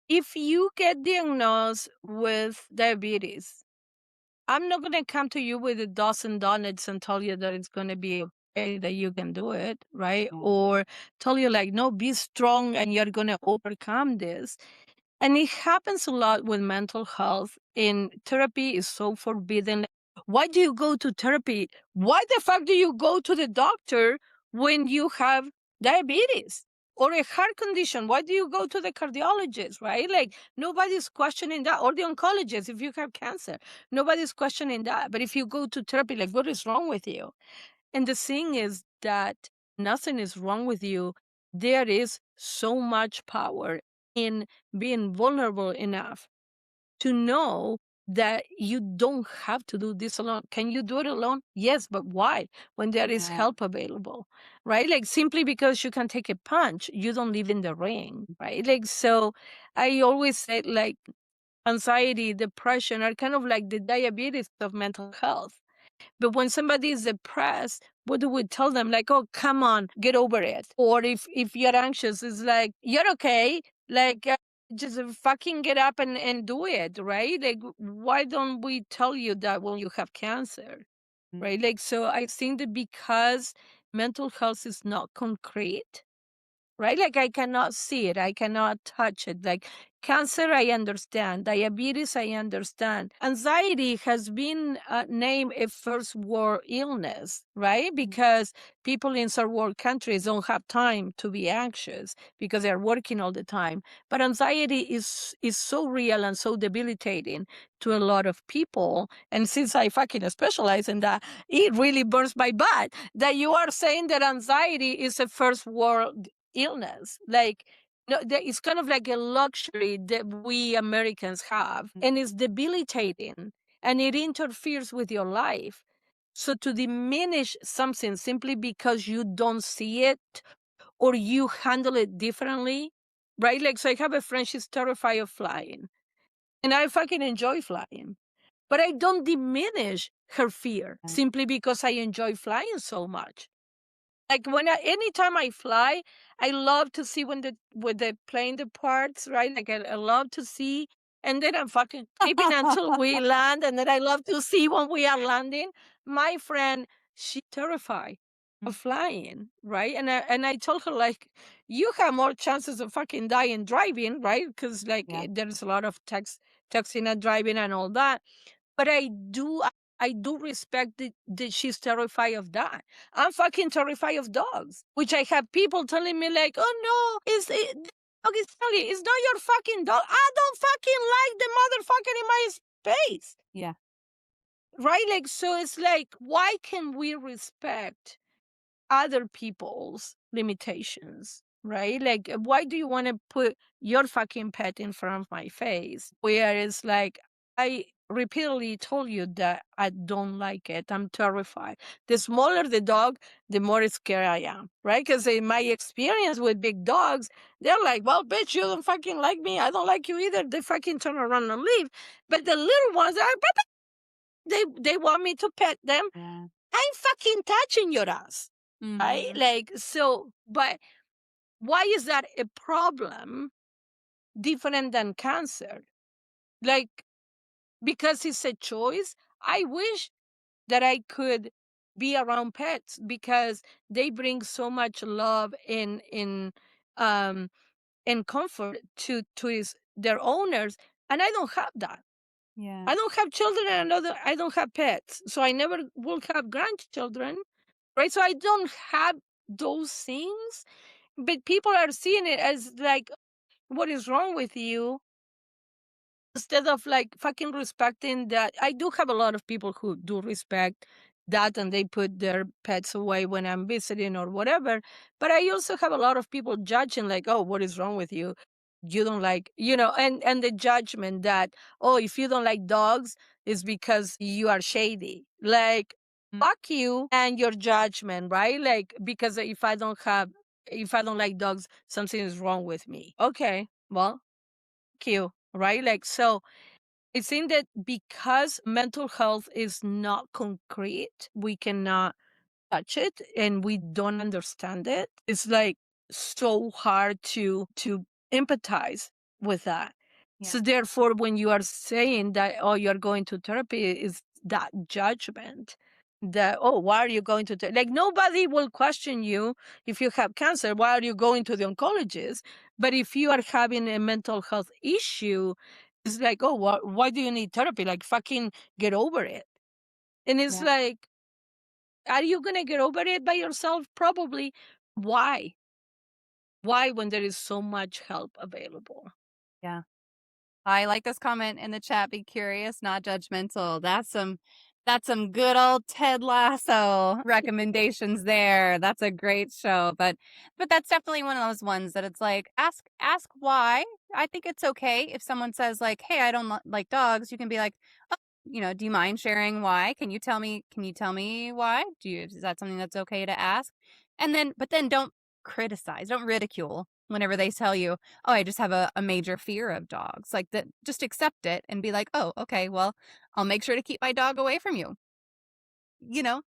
If you get diagnosed with diabetes, I'm not going to come to you with a dozen donuts and tell you that it's going to be okay, that you can do it, right? Or tell you, like, no, be strong and you're going to overcome this. And it happens a lot with mental health. In therapy is so forbidden. Why do you go to therapy? Why the fuck do you go to the doctor when you have diabetes or a heart condition? Why do you go to the cardiologist, right? Like, nobody's questioning that. Or the oncologist if you have cancer. Nobody's questioning that. But if you go to therapy, like, what is wrong with you? And the thing is that nothing is wrong with you. There is so much power in being vulnerable enough to know that you don't have to do this alone. Can you do it alone? Yes, but why? When there is help available, right? Like, simply because you can take a punch, you don't live in the ring, right? Like, so I always say, like, anxiety, depression are kind of like the diabetes of mental health. But when somebody is depressed, what do we tell them? Like, oh, come on, get over it. Or if you're anxious, it's like, you're okay. Like, just fucking get up and do it, right? Like, why don't we tell you that when you have cancer, right? Like, so I think that because mental health is not concrete, right? Like, I cannot see it. I cannot touch it. Like, cancer, I understand. Diabetes, I understand. Anxiety has been named a first world illness, right? Because people in third world countries don't have time to be anxious because they're working all the time. But anxiety is so real and so debilitating to a lot of people. And since I fucking specialize in that, it really burns my butt that you are saying that anxiety is a first world illness. Like, no, it's kind of like a luxury that we Americans have, and it's debilitating, and it interferes with your life. So to diminish something simply because you don't see it or you handle it differently, right? Like, so I have a friend, she's terrified of flying, and I fucking enjoy flying, but I don't diminish her fear simply because I enjoy flying so much. Like, anytime I fly, I love to see when the plane departs, right? Like, I love to see, and then I'm fucking creeping until we land, and then I love to see when we are landing. My friend, she's terrified of flying, right? And I told her, like, you have more chances of fucking dying driving, right? Because, like, there's a lot of texting and driving and all that. But I do respect that she's terrified of that. I'm fucking terrified of dogs, which I have people telling me, like, oh no, the dog is friendly. It's not your fucking dog. I don't fucking like the motherfucker in my space. Yeah. Right? Like, so it's like, why can we respect other people's limitations, right? Like, why do you want to put your fucking pet in front of my face? Whereas, like, I repeatedly told you that I don't like it. I'm terrified. The smaller the dog, the more scared I am, right? Because in my experience with big dogs, they're like, well, bitch, you don't fucking like me. I don't like you either. They fucking turn around and leave. But the little ones, they want me to pet them. Yeah. I'm fucking touching your ass. Right? Like, so, but why is that a problem different than cancer? Like, because it's a choice. I wish that I could be around pets because they bring so much love um and comfort to their owners, and I don't have that. Yeah. I don't have children, and I don't have pets, so I never will have grandchildren, right? So I don't have those things. But people are seeing it as like, what is wrong with you? Instead of, like, fucking respecting that. I do have a lot of people who do respect that, and they put their pets away when I'm visiting or whatever. But I also have a lot of people judging, like, oh, what is wrong with you? You don't like, and the judgment that, oh, if you don't like dogs, it's because you are shady. Like, fuck you and your judgment, right? Like, because if I don't like dogs, something is wrong with me. Okay, well, fuck you, right? Like, so I think that because mental health is not concrete, we cannot touch it and we don't understand it. It's like so hard to empathize with that. Yeah. So therefore, when you are saying that, oh, you're going to therapy, is that judgment that, oh, why are you going to like, nobody will question you if you have cancer. Why are you going to the oncologist? But if you are having a mental health issue, it's like, oh, why do you need therapy? Like, fucking get over it. And it's Yeah. like, are you going to get over it by yourself? Probably. Why? Why when there is so much help available? Yeah. I like this comment in the chat. Be curious, not judgmental. That's some good old Ted Lasso recommendations there. That's a great show. But that's definitely one of those ones that it's like ask why. I think it's okay if someone says like, "Hey, I don't like dogs." You can be like, "Oh, do you mind sharing why? Can you tell me why? Is that something that's okay to ask?" But then don't criticize, don't ridicule whenever they tell you, "Oh, I just have a major fear of dogs." Like that, just accept it and be like, "Oh, okay, well, I'll make sure to keep my dog away from you."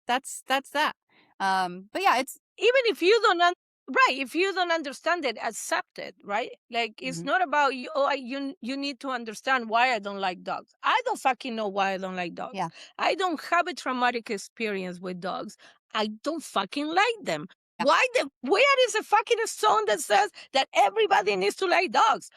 That's that. But yeah, it's Even if you don't right, if you don't understand it, accept it, right? Like, it's Mhm. not about you. Oh, you need to understand why I don't like dogs. I don't fucking know why I don't like dogs. Yeah. I don't have a traumatic experience with dogs. I don't fucking like them. Yeah. Where is a fucking stone that says that everybody needs to like dogs?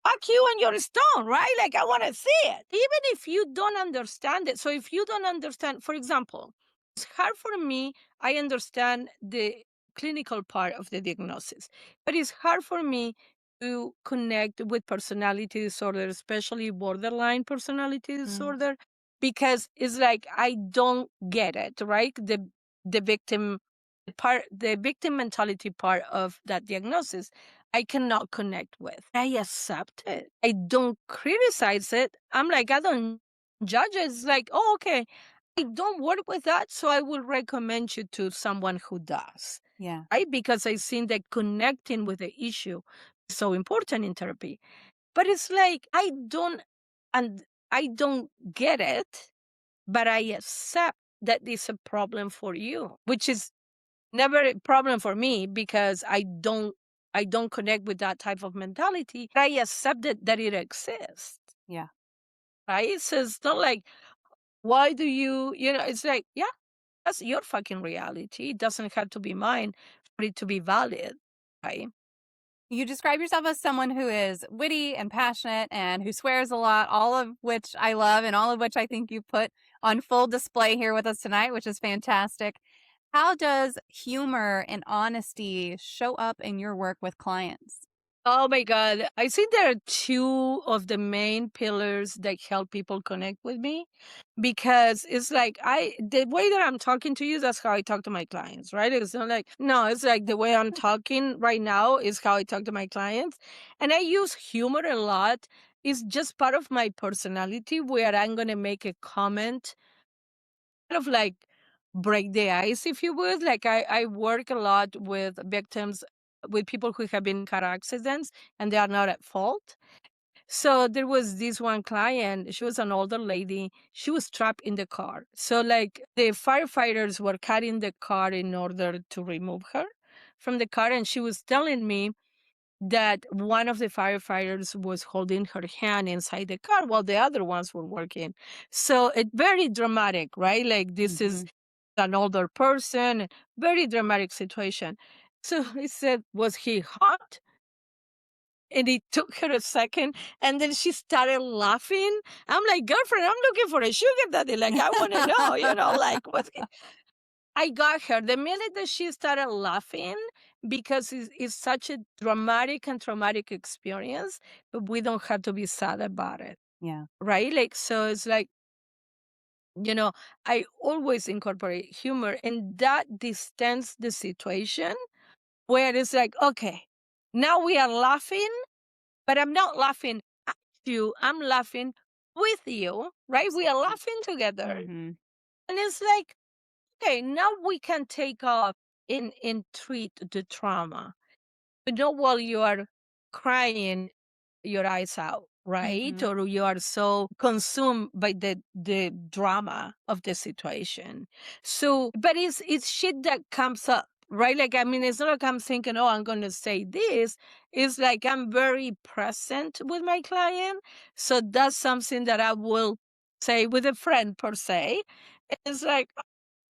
Fuck you and your stone, right? Like, I want to see it. Even if you don't understand it. So if you don't understand, for example, it's hard for me. I understand the clinical part of the diagnosis, but it's hard for me to connect with personality disorder, especially borderline personality Mm. disorder, because it's like I don't get it, right? The victim part, the victim mentality part of that diagnosis, I cannot connect with. I accept it. I don't criticize it. I'm like, I don't judge it. It's like, oh, okay, I don't work with that, so I will recommend you to someone who does. Yeah. Right? Because I think that connecting with the issue is so important in therapy. But it's like and I don't get it, but I accept that it's a problem for you, which is never a problem for me because I don't connect with that type of mentality. I accept that it exists. Yeah. Right? So it's not like, why do it's like, yeah, that's your fucking reality. It doesn't have to be mine for it to be valid. Right? You describe yourself as someone who is witty and passionate and who swears a lot, all of which I love and all of which I think you put on full display here with us tonight, which is fantastic. How does humor and honesty show up in your work with clients? Oh my God. I think there are two of the main pillars that help people connect with me because it's like the way that I'm talking to you, that's how I talk to my clients, right? It's not like, no, it's like the way I'm talking right now is how I talk to my clients. And I use humor a lot. It's just part of my personality where I'm going to make a comment, kind of like break the ice, if you would. Like, I work a lot with victims, with people who have been in car accidents and they are not at fault. So there was this one client, she was an older lady. She was trapped in the car. So like the firefighters were carrying the car in order to remove her from the car. And she was telling me that one of the firefighters was holding her hand inside the car while the other ones were working. So it's very dramatic, right? Like, this is Mhm. an older person, very dramatic situation. So he said, was he hot? And it took her a second. And then she started laughing. I'm like, girlfriend, I'm looking for a sugar daddy. Like, I want to know, like, what's. I got her the minute that she started laughing because it's such a dramatic and traumatic experience, but we don't have to be sad about it, Yeah. right? Like, so it's like, I always incorporate humor, and that distance the situation where it's like, okay, now we are laughing, but I'm not laughing at you, I'm laughing with you, right? We are laughing together. Mhm. And it's like, okay, now we can take off and treat the trauma. But not while you are crying your eyes out, right? Mhm. Or you are so consumed by the drama of the situation. So, but it's shit that comes up, right? Like, I mean, it's not like I'm thinking, oh, I'm gonna say this. It's like I'm very present with my client. So that's something that I will say with a friend per se. It's like,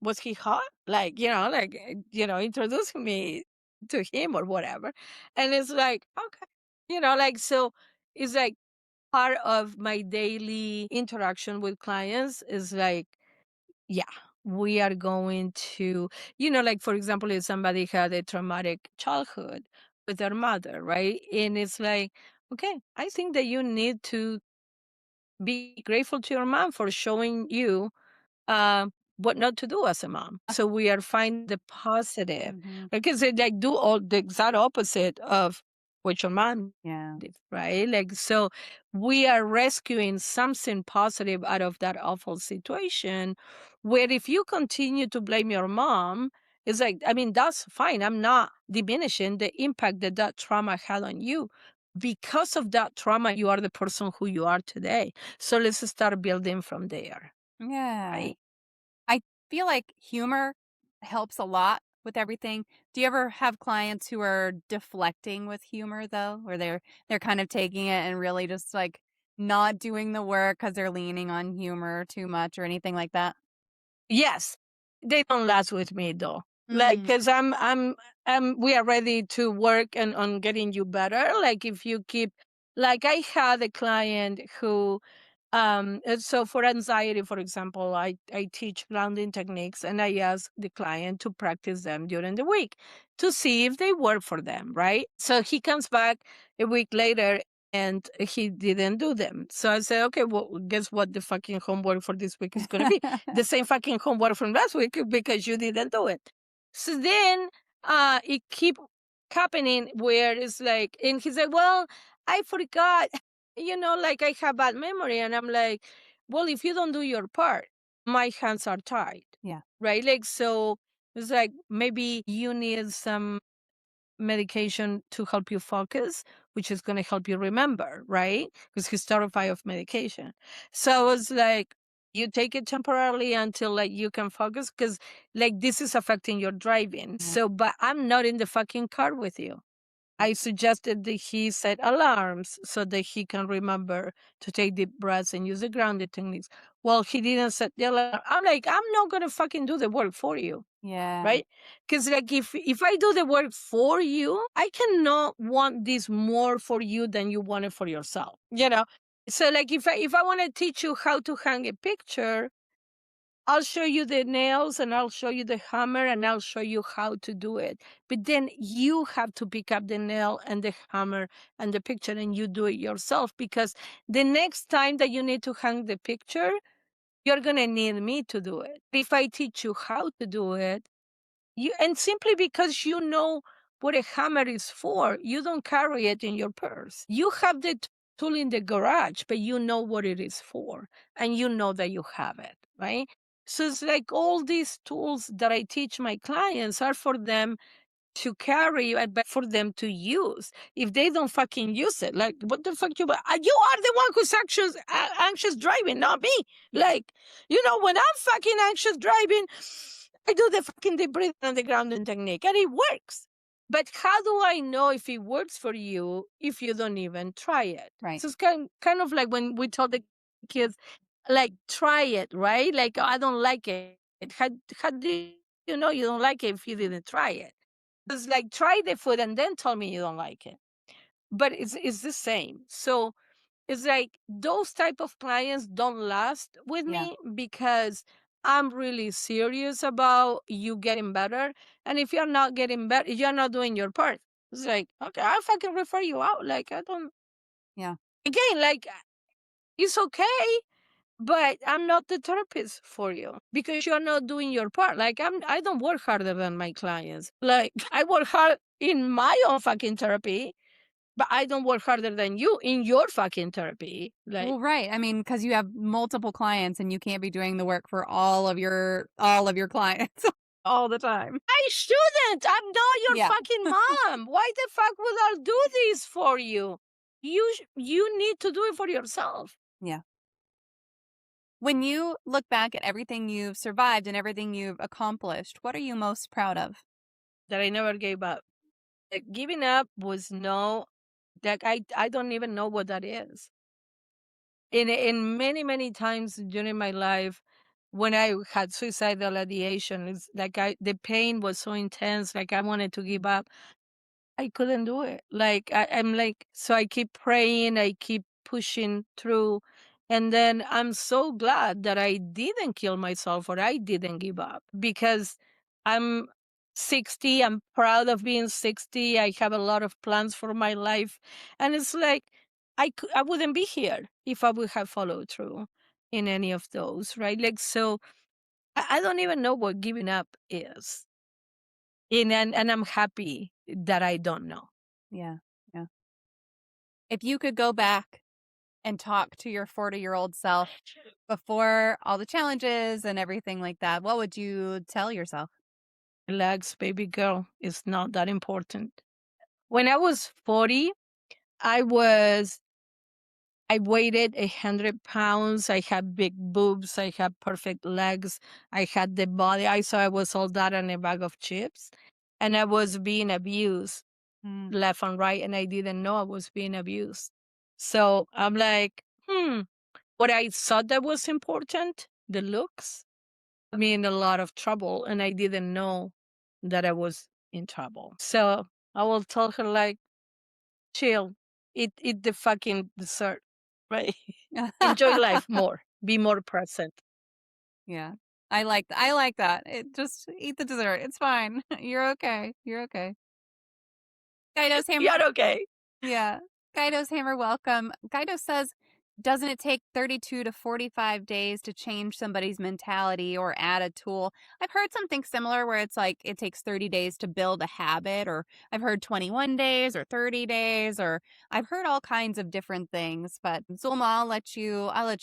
was he hot? Like, introducing me to him or whatever. And it's like, okay, like, so it's like part of my daily interaction with clients is like, yeah, we are going to, like, for example, if somebody had a traumatic childhood with their mother, right? And it's like, okay, I think that you need to be grateful to your mom for showing you uh, what not to do as a mom. So we are finding the positive. Mm-hmm. Because they like do all the exact opposite of what your mom Yeah. did, right? Like, so we are rescuing something positive out of that awful situation. Where if you continue to blame your mom, it's like, I mean, that's fine. I'm not diminishing the impact that that trauma had on you. Because of that trauma, you are the person who you are today. So let's start building from there, Yeah. right? I feel like humor helps a lot with everything. Do you ever have clients who are deflecting with humor though, where they're kind of taking it and really just like not doing the work because they're leaning on humor too much or anything like that? Yes, they don't last with me though. Like, Mm. cause we are ready to work and on getting you better. Like, if you keep, like, I had a client who, and so for anxiety, for example, I teach grounding techniques and I ask the client to practice them during the week to see if they work for them, right? So he comes back a week later and he didn't do them. So I said, okay, well, guess what the fucking homework for this week is going to be? The same fucking homework from last week because you didn't do it. So then it keep happening where it's like, and he said, well, I forgot, like I have bad memory. And I'm like, well, if you don't do your part, my hands are tied, Yeah. right? Like, so it's like maybe you need some medication to help you focus, which is going to help you remember, right? Because he's terrified of medication. So it's like you take it temporarily until like you can focus because like this is affecting your driving. Yeah. So, but I'm not in the fucking car with you. I suggested that he set alarms so that he can remember to take deep breaths and use the grounded techniques. Well, he didn't set the alarm. I'm like, I'm not going to fucking do the work for you, Yeah. right? Because like if I do the work for you, I cannot want this more for you than you want it for yourself. So like if I want to teach you how to hang a picture, I'll show you the nails and I'll show you the hammer and I'll show you how to do it. But then you have to pick up the nail and the hammer and the picture and you do it yourself because the next time that you need to hang the picture, you're going to need me to do it. If I teach you how to do it, and simply because you know what a hammer is for, you don't carry it in your purse. You have the tool in the garage, but you know what it is for, and you know that you have it, right? So it's like all these tools that I teach my clients are for them to carry, but for them to use. If they don't fucking use it, like what the fuck you are the one who's anxious driving, not me. Like, when I'm fucking anxious driving, I do the fucking deep breathing and the grounding technique and it works. But how do I know if it works for you if you don't even try it? Right. So it's kind of like when we tell the kids, like, try it, right? Like, I don't like it. How do you know you don't like it if you didn't try it? It's like, try the food and then tell me you don't like it. But it's the same. So it's like those type of clients don't last with Yeah. me because I'm really serious about you getting better. And if you're not getting better, you're not doing your part. It's like, okay, I'll fucking refer you out. Like, I don't, Yeah. again, like, it's okay, but I'm not the therapist for you because you're not doing your part. Like, I don't work harder than my clients. Like, I work hard in my own fucking therapy, but I don't work harder than you in your fucking therapy. Like, Well, right. I mean, because you have multiple clients and you can't be doing the work for all of your clients all the time. I shouldn't. I'm not your Yeah. fucking mom. Why the fuck would I do this for you? You need to do it for yourself. Yeah. When you look back at everything you've survived and everything you've accomplished, what are you most proud of? That I never gave up. Like, giving up was no Like I don't even know what that is. In many, many times during my life when I had suicidal ideation, it's like the pain was so intense, like I wanted to give up. I couldn't do it. Like I'm like, so I keep praying, I keep pushing through. And then I'm so glad that I didn't kill myself or I didn't give up because I'm 60. I'm proud of being 60. I have a lot of plans for my life. And it's like, I wouldn't be here if I would have followed through in any of those, right? Like, so I don't even know what giving up is. And I'm happy that I don't know. Yeah. Yeah. If you could go back and talk to your 40-year-old self before all the challenges and everything like that, what would you tell yourself? Relax, baby girl. It's not that important. When I was 40, I was, I weighed 100 pounds. I had big boobs. I had perfect legs. I had the body. I saw I was all that and a bag of chips. And I was being abused Mm. left and right. And I didn't know I was being abused. So I'm like, what I thought that was important, the looks, got me in a lot of trouble. And I didn't know that I was in trouble. So I will tell her like, chill, eat the fucking dessert, right? Enjoy life more, be more present. Yeah. I like that. It just eat the dessert. It's fine. You're okay. You're okay. Guido's hammer. You're okay. Yeah. Guido's hammer welcome. Guido says, doesn't it take 32 to 45 days to change somebody's mentality or add a tool? I've heard something similar where it's like it takes 30 days to build a habit, or I've heard 21 days or 30 days, or I've heard all kinds of different things. But Zulma, I'll let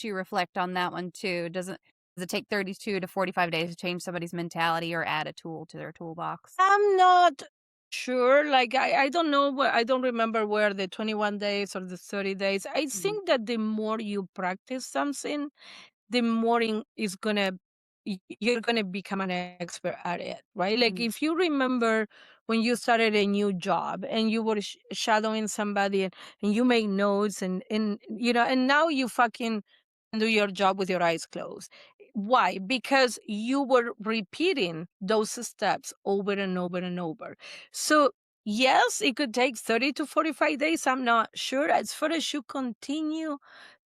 you reflect on that one too. Does it take 32 to 45 days to change somebody's mentality or add a tool to their toolbox? I'm not sure. Like I don't know where, I don't remember where the 21 days or the 30 days. I Mhm. think that the more you practice something, the more is gonna you're gonna become an expert at it, right? Like Mhm. if you remember when you started a new job and you were shadowing somebody and you make notes and now you fucking do your job with your eyes closed. Why? Because you were repeating those steps over and over and over. So yes, it could take 30 to 45 days. I'm not sure. As far as you continue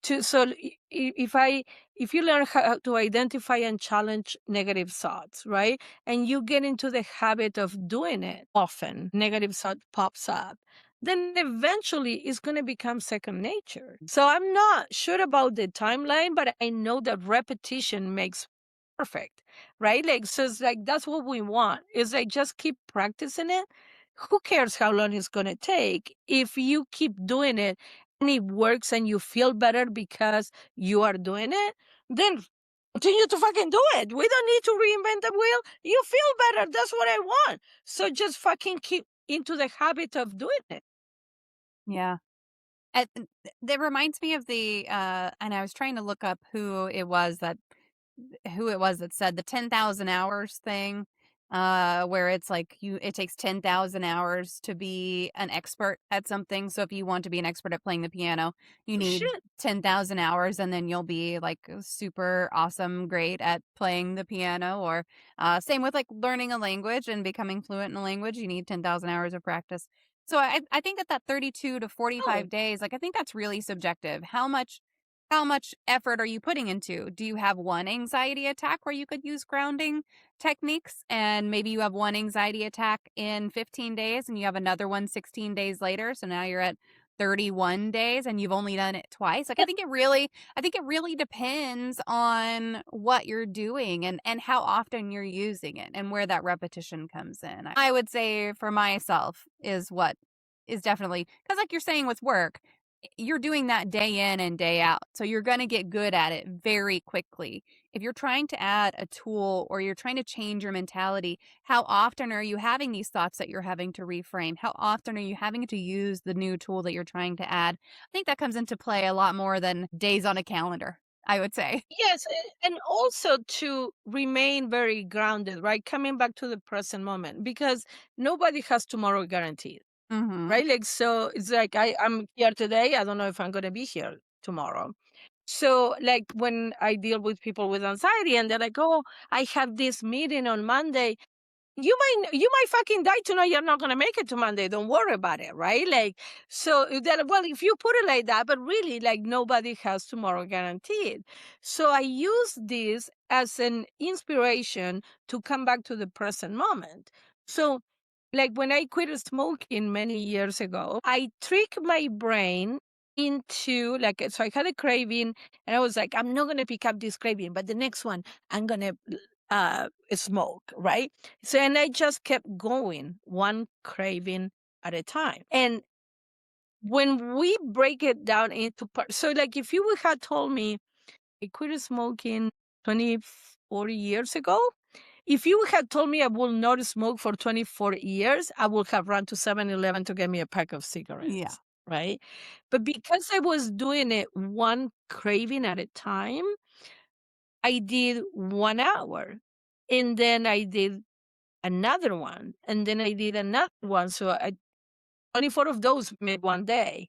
to, so if you learn how to identify and challenge negative thoughts, right? And you get into the habit of doing it often, negative thought pops up, then eventually it's going to become second nature. So I'm not sure about the timeline, but I know that repetition makes perfect, right? Like, so it's like, that's what we want. Is like, just keep practicing it. Who cares how long it's going to take? If you keep doing it and it works and you feel better because you are doing it, then continue to fucking do it. We don't need to reinvent the wheel. You feel better. That's what I want. So just fucking keep into the habit of doing it. Yeah. That reminds me of and I was trying to look up who it was that said the 10,000 hours thing, where it's like it takes 10,000 hours to be an expert at something. So if you want to be an expert at playing the piano, you Oh, need shit. 10,000 hours, and then you'll be like super awesome, great at playing the piano. Or same with like learning a language and becoming fluent in a language, you need 10,000 hours of practice. So I think that 32 to 45 Oh, days, like I think that's really subjective. How much effort are you putting into? Do you have one anxiety attack where you could use grounding techniques, and maybe you have one anxiety attack in 15 days and you have another one 16 days later, so now you're at 31 days and you've only done it twice? Like yeah. I think it really depends on what you're doing and how often you're using it and where that repetition comes in. I would say for myself is what is definitely, because like you're saying with work, you're doing that day in and day out. So you're going to get good at it very quickly. If you're trying to add a tool or you're trying to change your mentality, how often are you having these thoughts that you're having to reframe? How often are you having to use the new tool that you're trying to add? I think that comes into play a lot more than days on a calendar, I would say. Yes, and also to remain very grounded, right? Coming back to the present moment because nobody has tomorrow guaranteed. right? Like, so it's like I'm here today. I don't know if I'm going to be here tomorrow. So, like, when I deal with people with anxiety and they're like, oh, I have this meeting on Monday. You might fucking die tonight. You're not gonna make it to Monday. Don't worry about it, right? Like, so that, well, if you put it like that, but really, like, nobody has tomorrow guaranteed. So I use this as an inspiration to come back to the present moment. So, like, when I quit smoking many years ago, I tricked my brain into, like, so I had a craving and I was like, I'm not gonna pick up this craving, but the next one I'm gonna smoke, right? So, and I just kept going, one craving at a time. And when we break it down into parts, so like if you would have told me I quit smoking 24 years ago, if you had told me I will not smoke for 24 years, I would have run to 7-Eleven to get me a pack of cigarettes, right? But because I was doing it one craving at a time, I did 1 hour, and then I did another one, and then I did another one. So 24 of those make 1 day,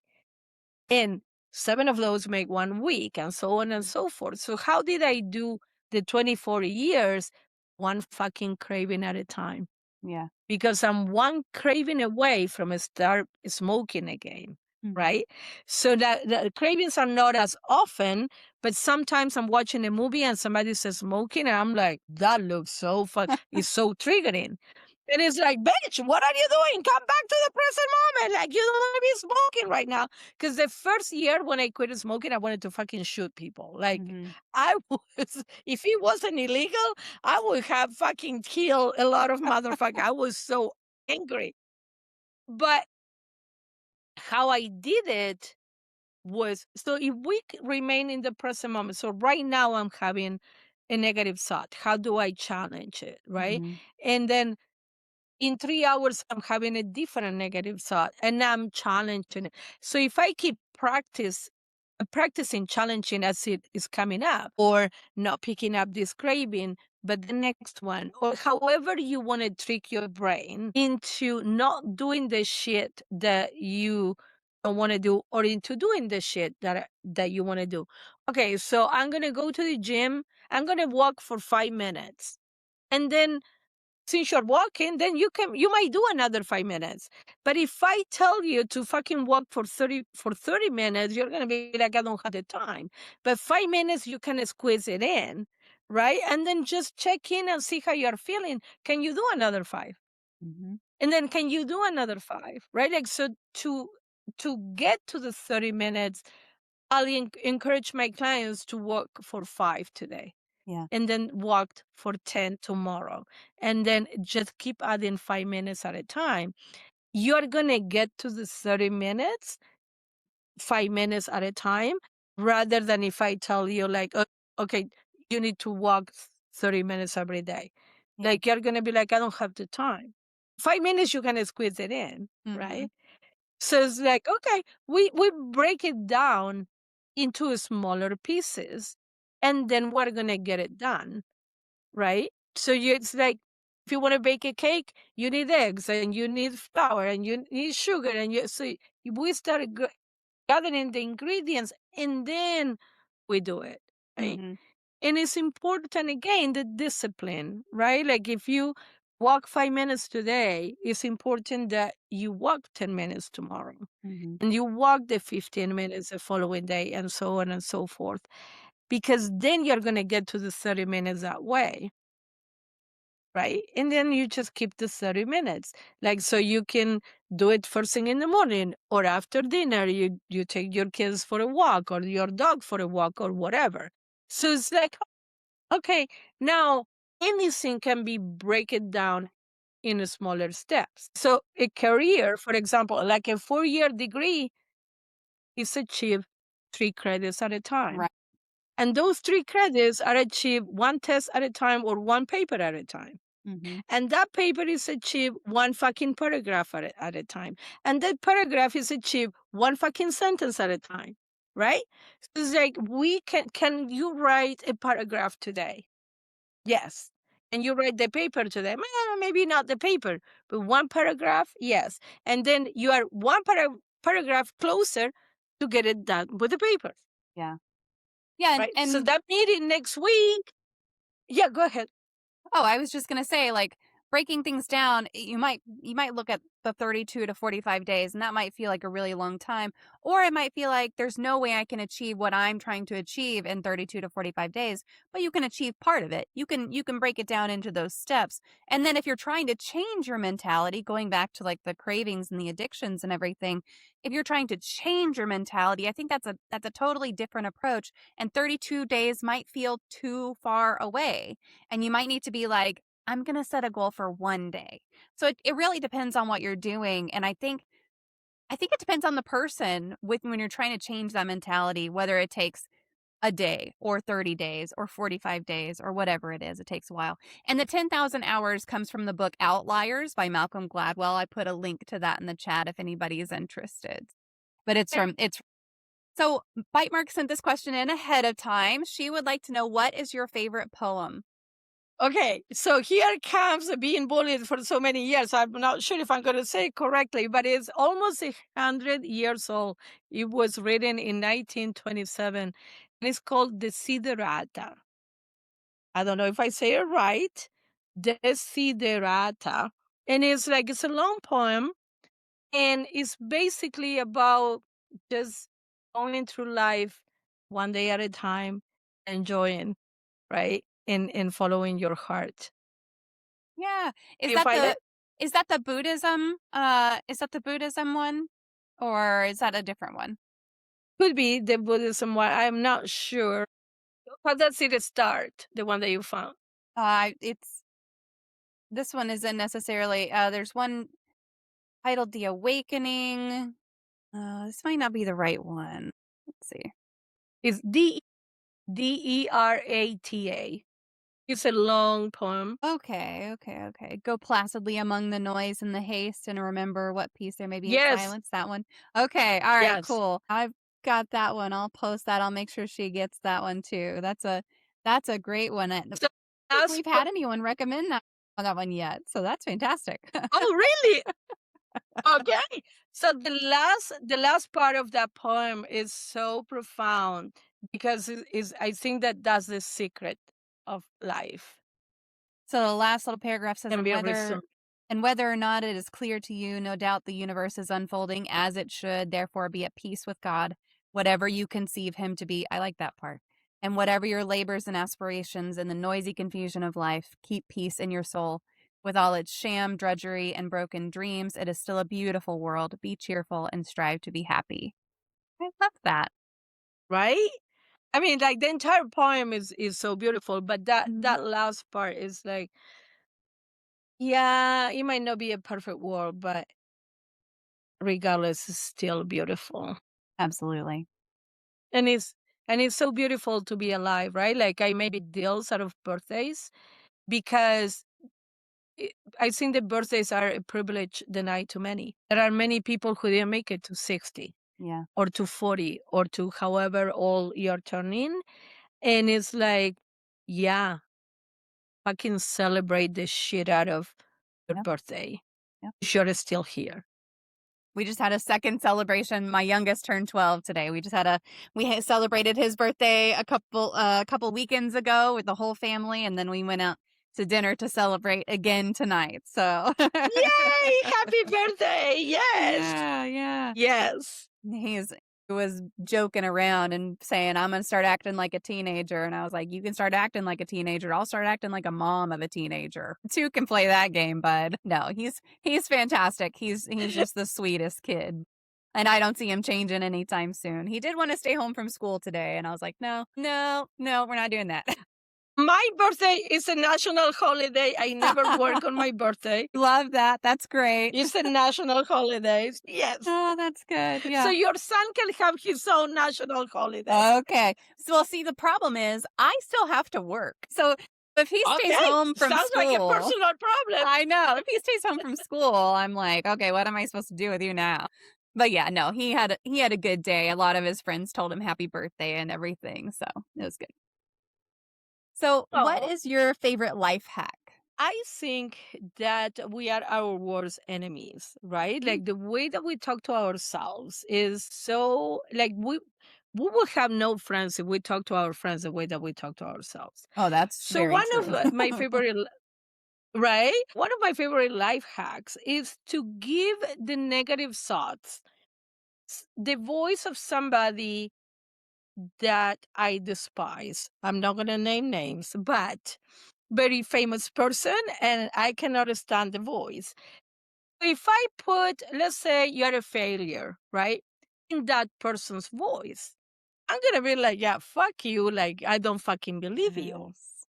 and 7 of those make 1 week, and so on and so forth. So how did I do the 24 years? One fucking craving at a time. Yeah. Because I'm one craving away from start smoking again. Right? So that the cravings are not as often, but sometimes I'm watching a movie and somebody says smoking, and I'm like, that looks so fun. It's so triggering. And it's like, bitch, what are you doing? Come back to the present moment. Like, you don't want to be smoking right now. Because the first year when I quit smoking, I wanted to fucking shoot people. Like, I was, if it wasn't illegal, I would have fucking killed a lot of motherfuckers. I was so angry. But how I did it was, so if we remain in the present moment, so right now I'm having a negative thought. How do I challenge it, right? And then in 3 hours, I'm having a different negative thought and I'm challenging it. So if I keep practicing challenging as it is coming up, or not picking up this craving, but the next one, or however you want to trick your brain into not doing the shit that you don't want to do, or into doing the shit that you want to do. Okay, so I'm going to go to the gym. I'm going to walk for 5 minutes. And then since you're walking, then you might do another 5 minutes. But if I tell you to fucking walk for 30 minutes, you're gonna be like, I don't have the time. But 5 minutes, you can squeeze it in, right? And then just check in and see how you're feeling. Can you do another 5? And then can you do another 5? Right? Like, so to get to the 30 minutes, I'll encourage my clients to walk for 5 today. Yeah. And then walked for 10 tomorrow. And then just keep adding 5 minutes at a time. You're going to get to the 30 minutes, 5 minutes at a time, rather than if I tell you, like, okay, you need to walk 30 minutes every day. Like, you're going to be like, I don't have the time. 5 minutes, you can squeeze it in, right? So it's like, okay, we break it down into smaller pieces, and then we're going to get it done, right? So it's like, if you want to bake a cake, you need eggs and you need flour and you need sugar. And so we start gathering the ingredients and then we do it, right? And it's important, again, the discipline, right? Like, if you walk 5 minutes today, it's important that you walk 10 minutes tomorrow. And you walk the 15 minutes the following day, and so on and so forth. Because then you're going to get to the 30 minutes that way. Right? And then you just keep the 30 minutes. Like, so you can do it first thing in the morning, or after dinner, you take your kids for a walk, or your dog for a walk, or whatever. So it's like, okay, now anything can be break down in smaller steps. So a career, for example, like a 4-year degree, is achieved 3 credits at a time. Right. And those 3 credits are achieved 1 test at a time, or 1 paper at a time. And that paper is achieved 1 fucking paragraph at a time. And that paragraph is achieved 1 fucking sentence at a time, right? So it's like, can you write a paragraph today? Yes. and you write the paper to them. Maybe not the paper, but one paragraph, yes. And then you are one paragraph closer to get it done with the paper. Yeah. Yeah. Right. So And that meeting next week. Yeah, go ahead. oh, I was just gonna say, like, breaking things down, you might look at the 32 to 45 days, and that might feel like a really long time, or it might feel like there's no way I can achieve what I'm trying to achieve in 32 to 45 days, but you can achieve part of it. You can break it down into those steps. And then if you're trying to change your mentality, going back to like the cravings and the addictions and everything, if you're trying to change your mentality, I think that's a totally different approach, and 32 days might feel too far away. And you might need to be like, I'm going to set a goal for one day. So it really depends on what you're doing. And I think it depends on the person when you're trying to change that mentality, whether it takes a day or 30 days or 45 days or whatever it is. It takes a while. And the 10,000 hours comes from the book Outliers by Malcolm Gladwell. I put a link to that in the chat if anybody is interested. But so Bite Mark sent this question in ahead of time. She would like to know, what is your favorite poem? Okay, so here comes being bullied for so many years. I'm not sure if I'm going to say it correctly, but it's almost 100 years old. It was written in 1927, and it's called Desiderata. I don't know if I say it right. Desiderata. And it's a long poem, and it's basically about just going through life one day at a time, enjoying, right? And following your heart. Yeah. Is You that find it? the Buddhism? Is that the Buddhism one? Or is that a different one? Could be the Buddhism one. I'm not sure. How does it start? The one that you found? This one isn't necessarily, there's one titled The Awakening. This might not be the right one. Let's see. It's Derata. It's a long poem. Okay. Go placidly among the noise and the haste and remember what peace there may be in Yes. silence. That one. Okay. All right. Yes. Cool. I've got that one. I'll post that. I'll make sure she gets that one too. That's a great one. I don't So think we've had anyone recommend that one yet. So that's fantastic. Oh, really? Okay. So the last part of that poem is so profound because I think that's the secret of life. So the last little paragraph says, Can be a reason. and whether or not it is clear to you, no doubt the universe is unfolding as it should, therefore be at peace with God, whatever you conceive him to be. I like that part. And whatever your labors and aspirations in the noisy confusion of life, keep peace in your soul. With all its sham, drudgery, and broken dreams, it is still a beautiful world. Be cheerful and strive to be happy. I love that. Right? I mean, like the entire poem is so beautiful, but that last part is like, yeah, it might not be a perfect world, but regardless, it's still beautiful. Absolutely. And it's so beautiful to be alive, right? Like I made deals out of birthdays because I think that birthdays are a privilege denied to many. There are many people who didn't make it to 60. Yeah. Or to 40 or to however old you're turning. And it's like, yeah, I can celebrate the shit out of your birthday. Yep. You're still here. We just had a second celebration. My youngest turned 12 today. We celebrated his birthday a couple weekends ago with the whole family, and then we went out to dinner to celebrate again tonight. So Yay! Happy birthday! Yes. Yeah. Yes. He was joking around and saying, I'm going to start acting like a teenager. And I was like, you can start acting like a teenager. I'll start acting like a mom of a teenager. Two can play that game, bud. No, he's fantastic. He's just the sweetest kid. And I don't see him changing anytime soon. He did want to stay home from school today. And I was like, no, we're not doing that. My birthday is a national holiday. I never work on my birthday. Love that. That's great. It's a national holiday. Yes. Oh, that's good. Yeah. So your son can have his own national holiday. Okay. So, well, see, the problem is I still have to work. So if he stays home from Sounds school, like a personal problem. I know. If he stays home from school, I'm like, okay, what am I supposed to do with you now? But yeah, no, he had a good day. A lot of his friends told him happy birthday and everything. So it was good. So what is your favorite life hack? I think that we are our worst enemies, right? Mm. Like the way that we talk to ourselves is so like we will have no friends if we talk to our friends the way that we talk to ourselves. Oh, that's So very one of true. my favorite right? One of my favorite life hacks is to give the negative thoughts the voice of somebody that I despise. I'm not going to name names, but very famous person, and I cannot stand the voice. If I put, let's say you're a failure, right? In that person's voice, I'm going to be like, yeah, fuck you. Like, I don't fucking believe you. Yes.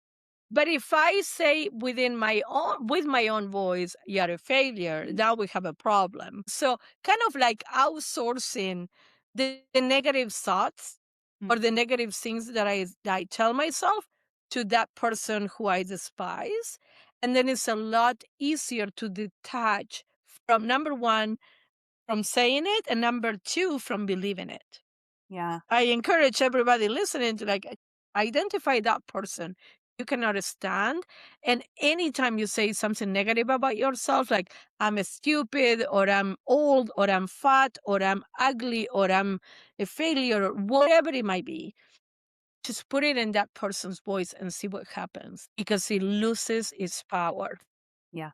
But if I say within my own with my own voice, you're a failure, now we have a problem. So kind of like outsourcing the negative thoughts Mm. or the negative things that I tell myself to that person who I despise. And then it's a lot easier to detach from number one, from saying it, and number two, from believing it. Yeah. I encourage everybody listening to like identify that person you cannot stand. And anytime you say something negative about yourself, like I'm stupid or I'm old or I'm fat or I'm ugly or I'm a failure or whatever it might be, just put it in that person's voice and see what happens because it loses its power. Yeah.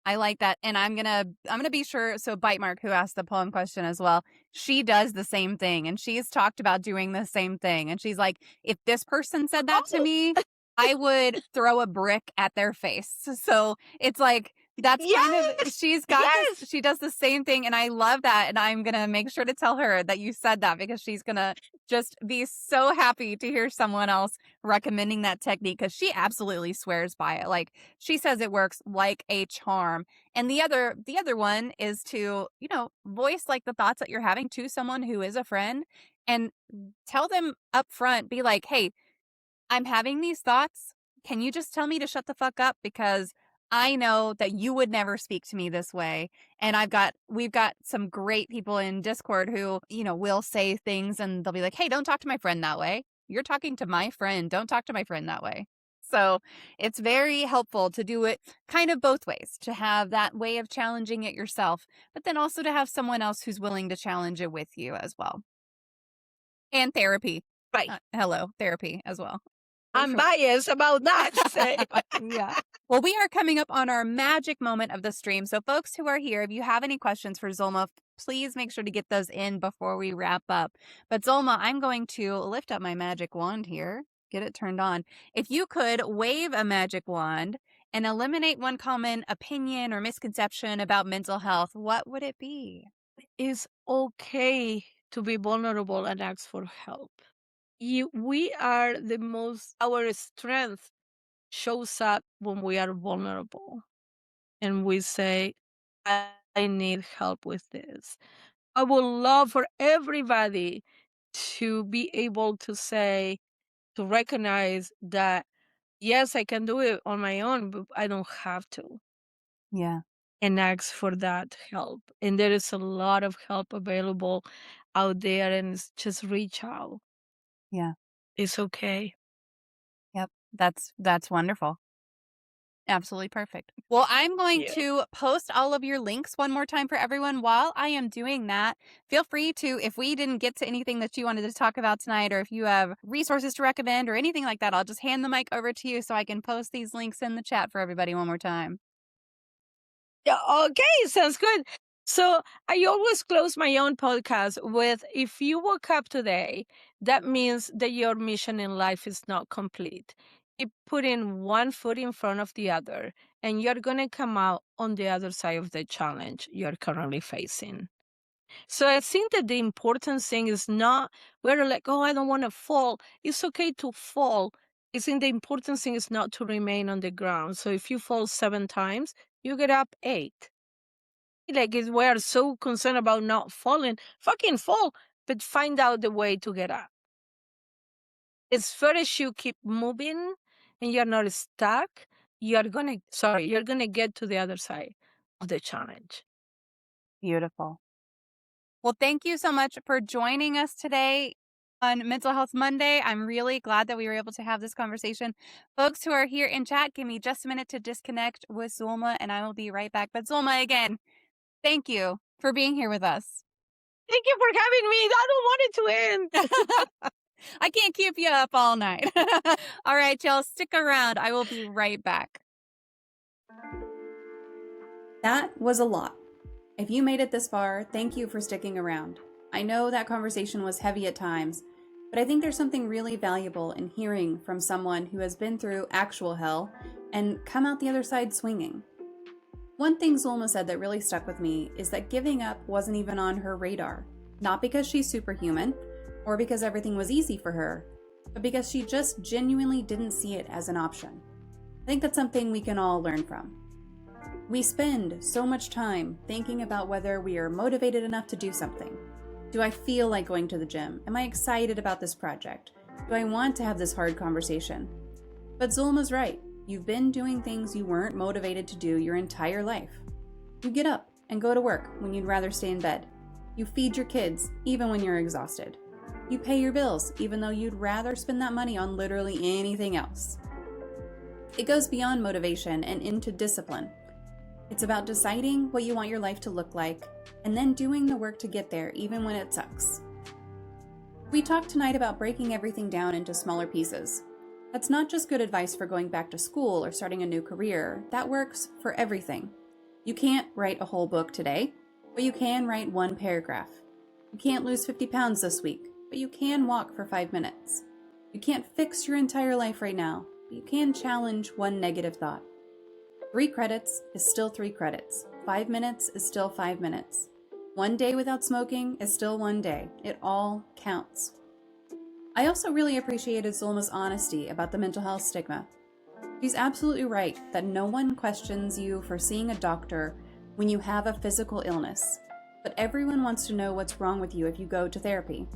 I like that. And I'm gonna be sure, so Bite Mark, who asked the poem question as well, she does the same thing. And she's talked about doing the same thing. And she's like, if this person said that to Oh, me, I would throw a brick at their face. So it's like that's kind of yes, she's got this, yes. she does the same thing. And I love that. And I'm gonna make sure to tell her that you said that because she's gonna just be so happy to hear someone else recommending that technique because she absolutely swears by it. Like she says it works like a charm. And the other one is to, voice like the thoughts that you're having to someone who is a friend and tell them up front, be like, "Hey, I'm having these thoughts. Can you just tell me to shut the fuck up because I know that you would never speak to me this way." And we've got some great people in Discord who, will say things and they'll be like, "Hey, don't talk to my friend that way. You're talking to my friend. Don't talk to my friend that way." So it's very helpful to do it kind of both ways, to have that way of challenging it yourself, but then also to have someone else who's willing to challenge it with you as well. And therapy. Right. Hello, therapy as well. For I'm sure. biased about that. Say. Yeah. Well, we are coming up on our magic moment of the stream. So, folks who are here, if you have any questions for Zulma, please make sure to get those in before we wrap up. But, Zulma, I'm going to lift up my magic wand here, get it turned on. If you could wave a magic wand and eliminate one common opinion or misconception about mental health, what would it be? It's okay to be vulnerable and ask for help. We are the most, our strength shows up when we are vulnerable and we say, I need help with this. I would love for everybody to be able to say, to recognize that, yes, I can do it on my own, but I don't have to. Yeah. And ask for that help. And there is a lot of help available out there, and just reach out. Yeah. It's okay. Yep. That's wonderful. Absolutely perfect. Well, I'm going Yeah. to post all of your links one more time for everyone. While I am doing that, feel free to, if we didn't get to anything that you wanted to talk about tonight, or if you have resources to recommend or anything like that, I'll just hand the mic over to you so I can post these links in the chat for everybody one more time. Yeah, okay, sounds good. So I always close my own podcast with if you woke up today, that means that your mission in life is not complete. Keep putting one foot in front of the other, and you're going to come out on the other side of the challenge you're currently facing. So I think that the important thing is not we're like, oh, I don't want to fall. It's okay to fall. I think the important thing is not to remain on the ground. So if you fall 7 times, you get up 8. Like we are so concerned about not falling, fucking fall, but find out the way to get up. As far as you keep moving and you're not stuck, you're gonna get to the other side of the challenge. Beautiful. Well, thank you so much for joining us today. on Mental Health Monday. I'm really glad that we were able to have this conversation. Folks who are here in chat, give me just a minute to disconnect with Zulma and I will be right back. But Zulma, again, thank you for being here with us. Thank you for having me. I don't want it to end. I can't keep you up all night. All right, y'all, stick around. I will be right back. That was a lot. If you made it this far, thank you for sticking around. I know that conversation was heavy at times, but I think there's something really valuable in hearing from someone who has been through actual hell and come out the other side swinging. One thing Zulma said that really stuck with me is that giving up wasn't even on her radar, not because she's superhuman or because everything was easy for her, but because she just genuinely didn't see it as an option. I think that's something we can all learn from. We spend so much time thinking about whether we are motivated enough to do something. Do I feel like going to the gym? Am I excited about this project? Do I want to have this hard conversation? But Zulma's right. You've been doing things you weren't motivated to do your entire life. You get up and go to work when you'd rather stay in bed. You feed your kids even when you're exhausted. You pay your bills even though you'd rather spend that money on literally anything else. It goes beyond motivation and into discipline. It's about deciding what you want your life to look like and then doing the work to get there even when it sucks. We talked tonight about breaking everything down into smaller pieces. That's not just good advice for going back to school or starting a new career. That works for everything. You can't write a whole book today, but you can write one paragraph. You can't lose 50 pounds this week, but you can walk for 5 minutes. You can't fix your entire life right now, but you can challenge one negative thought. 3 credits is still 3 credits. 5 minutes is still 5 minutes. 1 day without smoking is still 1 day. It all counts. I also really appreciated Zulma's honesty about the mental health stigma. She's absolutely right that no one questions you for seeing a doctor when you have a physical illness, but everyone wants to know what's wrong with you if you go to therapy.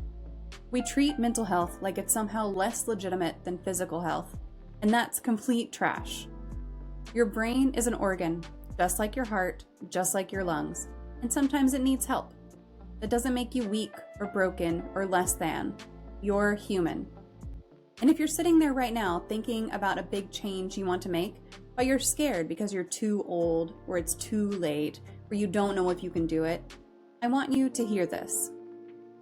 We treat mental health like it's somehow less legitimate than physical health, and that's complete trash. Your brain is an organ, just like your heart, just like your lungs, and sometimes it needs help. That doesn't make you weak or broken or less than. You're human. And if you're sitting there right now thinking about a big change you want to make, but you're scared because you're too old or it's too late or you don't know if you can do it, I want you to hear this.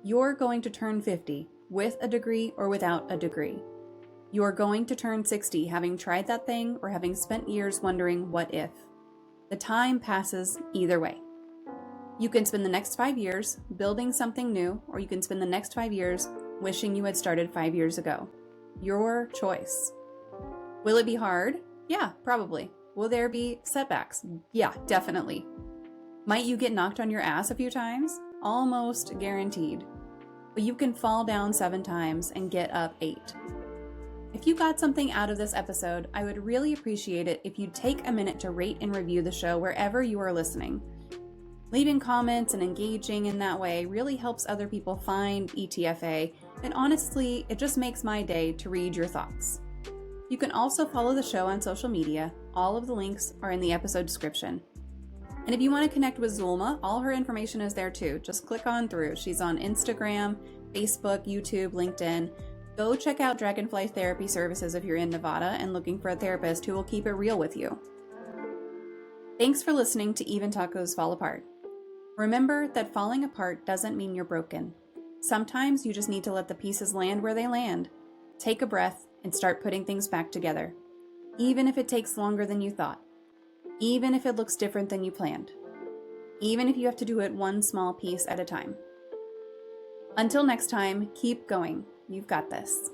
You're going to turn 50 with a degree or without a degree. You're going to turn 60 having tried that thing or having spent years wondering what if. The time passes either way. You can spend the next 5 years building something new, or you can spend the next 5 years wishing you had started 5 years ago. Your choice. Will it be hard? Yeah, probably. Will there be setbacks? Yeah, definitely. Might you get knocked on your ass a few times? Almost guaranteed. But you can fall down 7 times and get up 8. If you got something out of this episode, I would really appreciate it if you'd take a minute to rate and review the show wherever you are listening. Leaving comments and engaging in that way really helps other people find ETFA, and honestly, it just makes my day to read your thoughts. You can also follow the show on social media. All of the links are in the episode description. And if you want to connect with Zulma, all her information is there too. Just click on through. She's on Instagram, Facebook, YouTube, LinkedIn. Go check out Dragonfly Therapy Services if you're in Nevada and looking for a therapist who will keep it real with you. Thanks for listening to Even Tacos Fall Apart. Remember that falling apart doesn't mean you're broken. Sometimes you just need to let the pieces land where they land. Take a breath and start putting things back together. Even if it takes longer than you thought. Even if it looks different than you planned. Even if you have to do it one small piece at a time. Until next time, keep going. You've got this.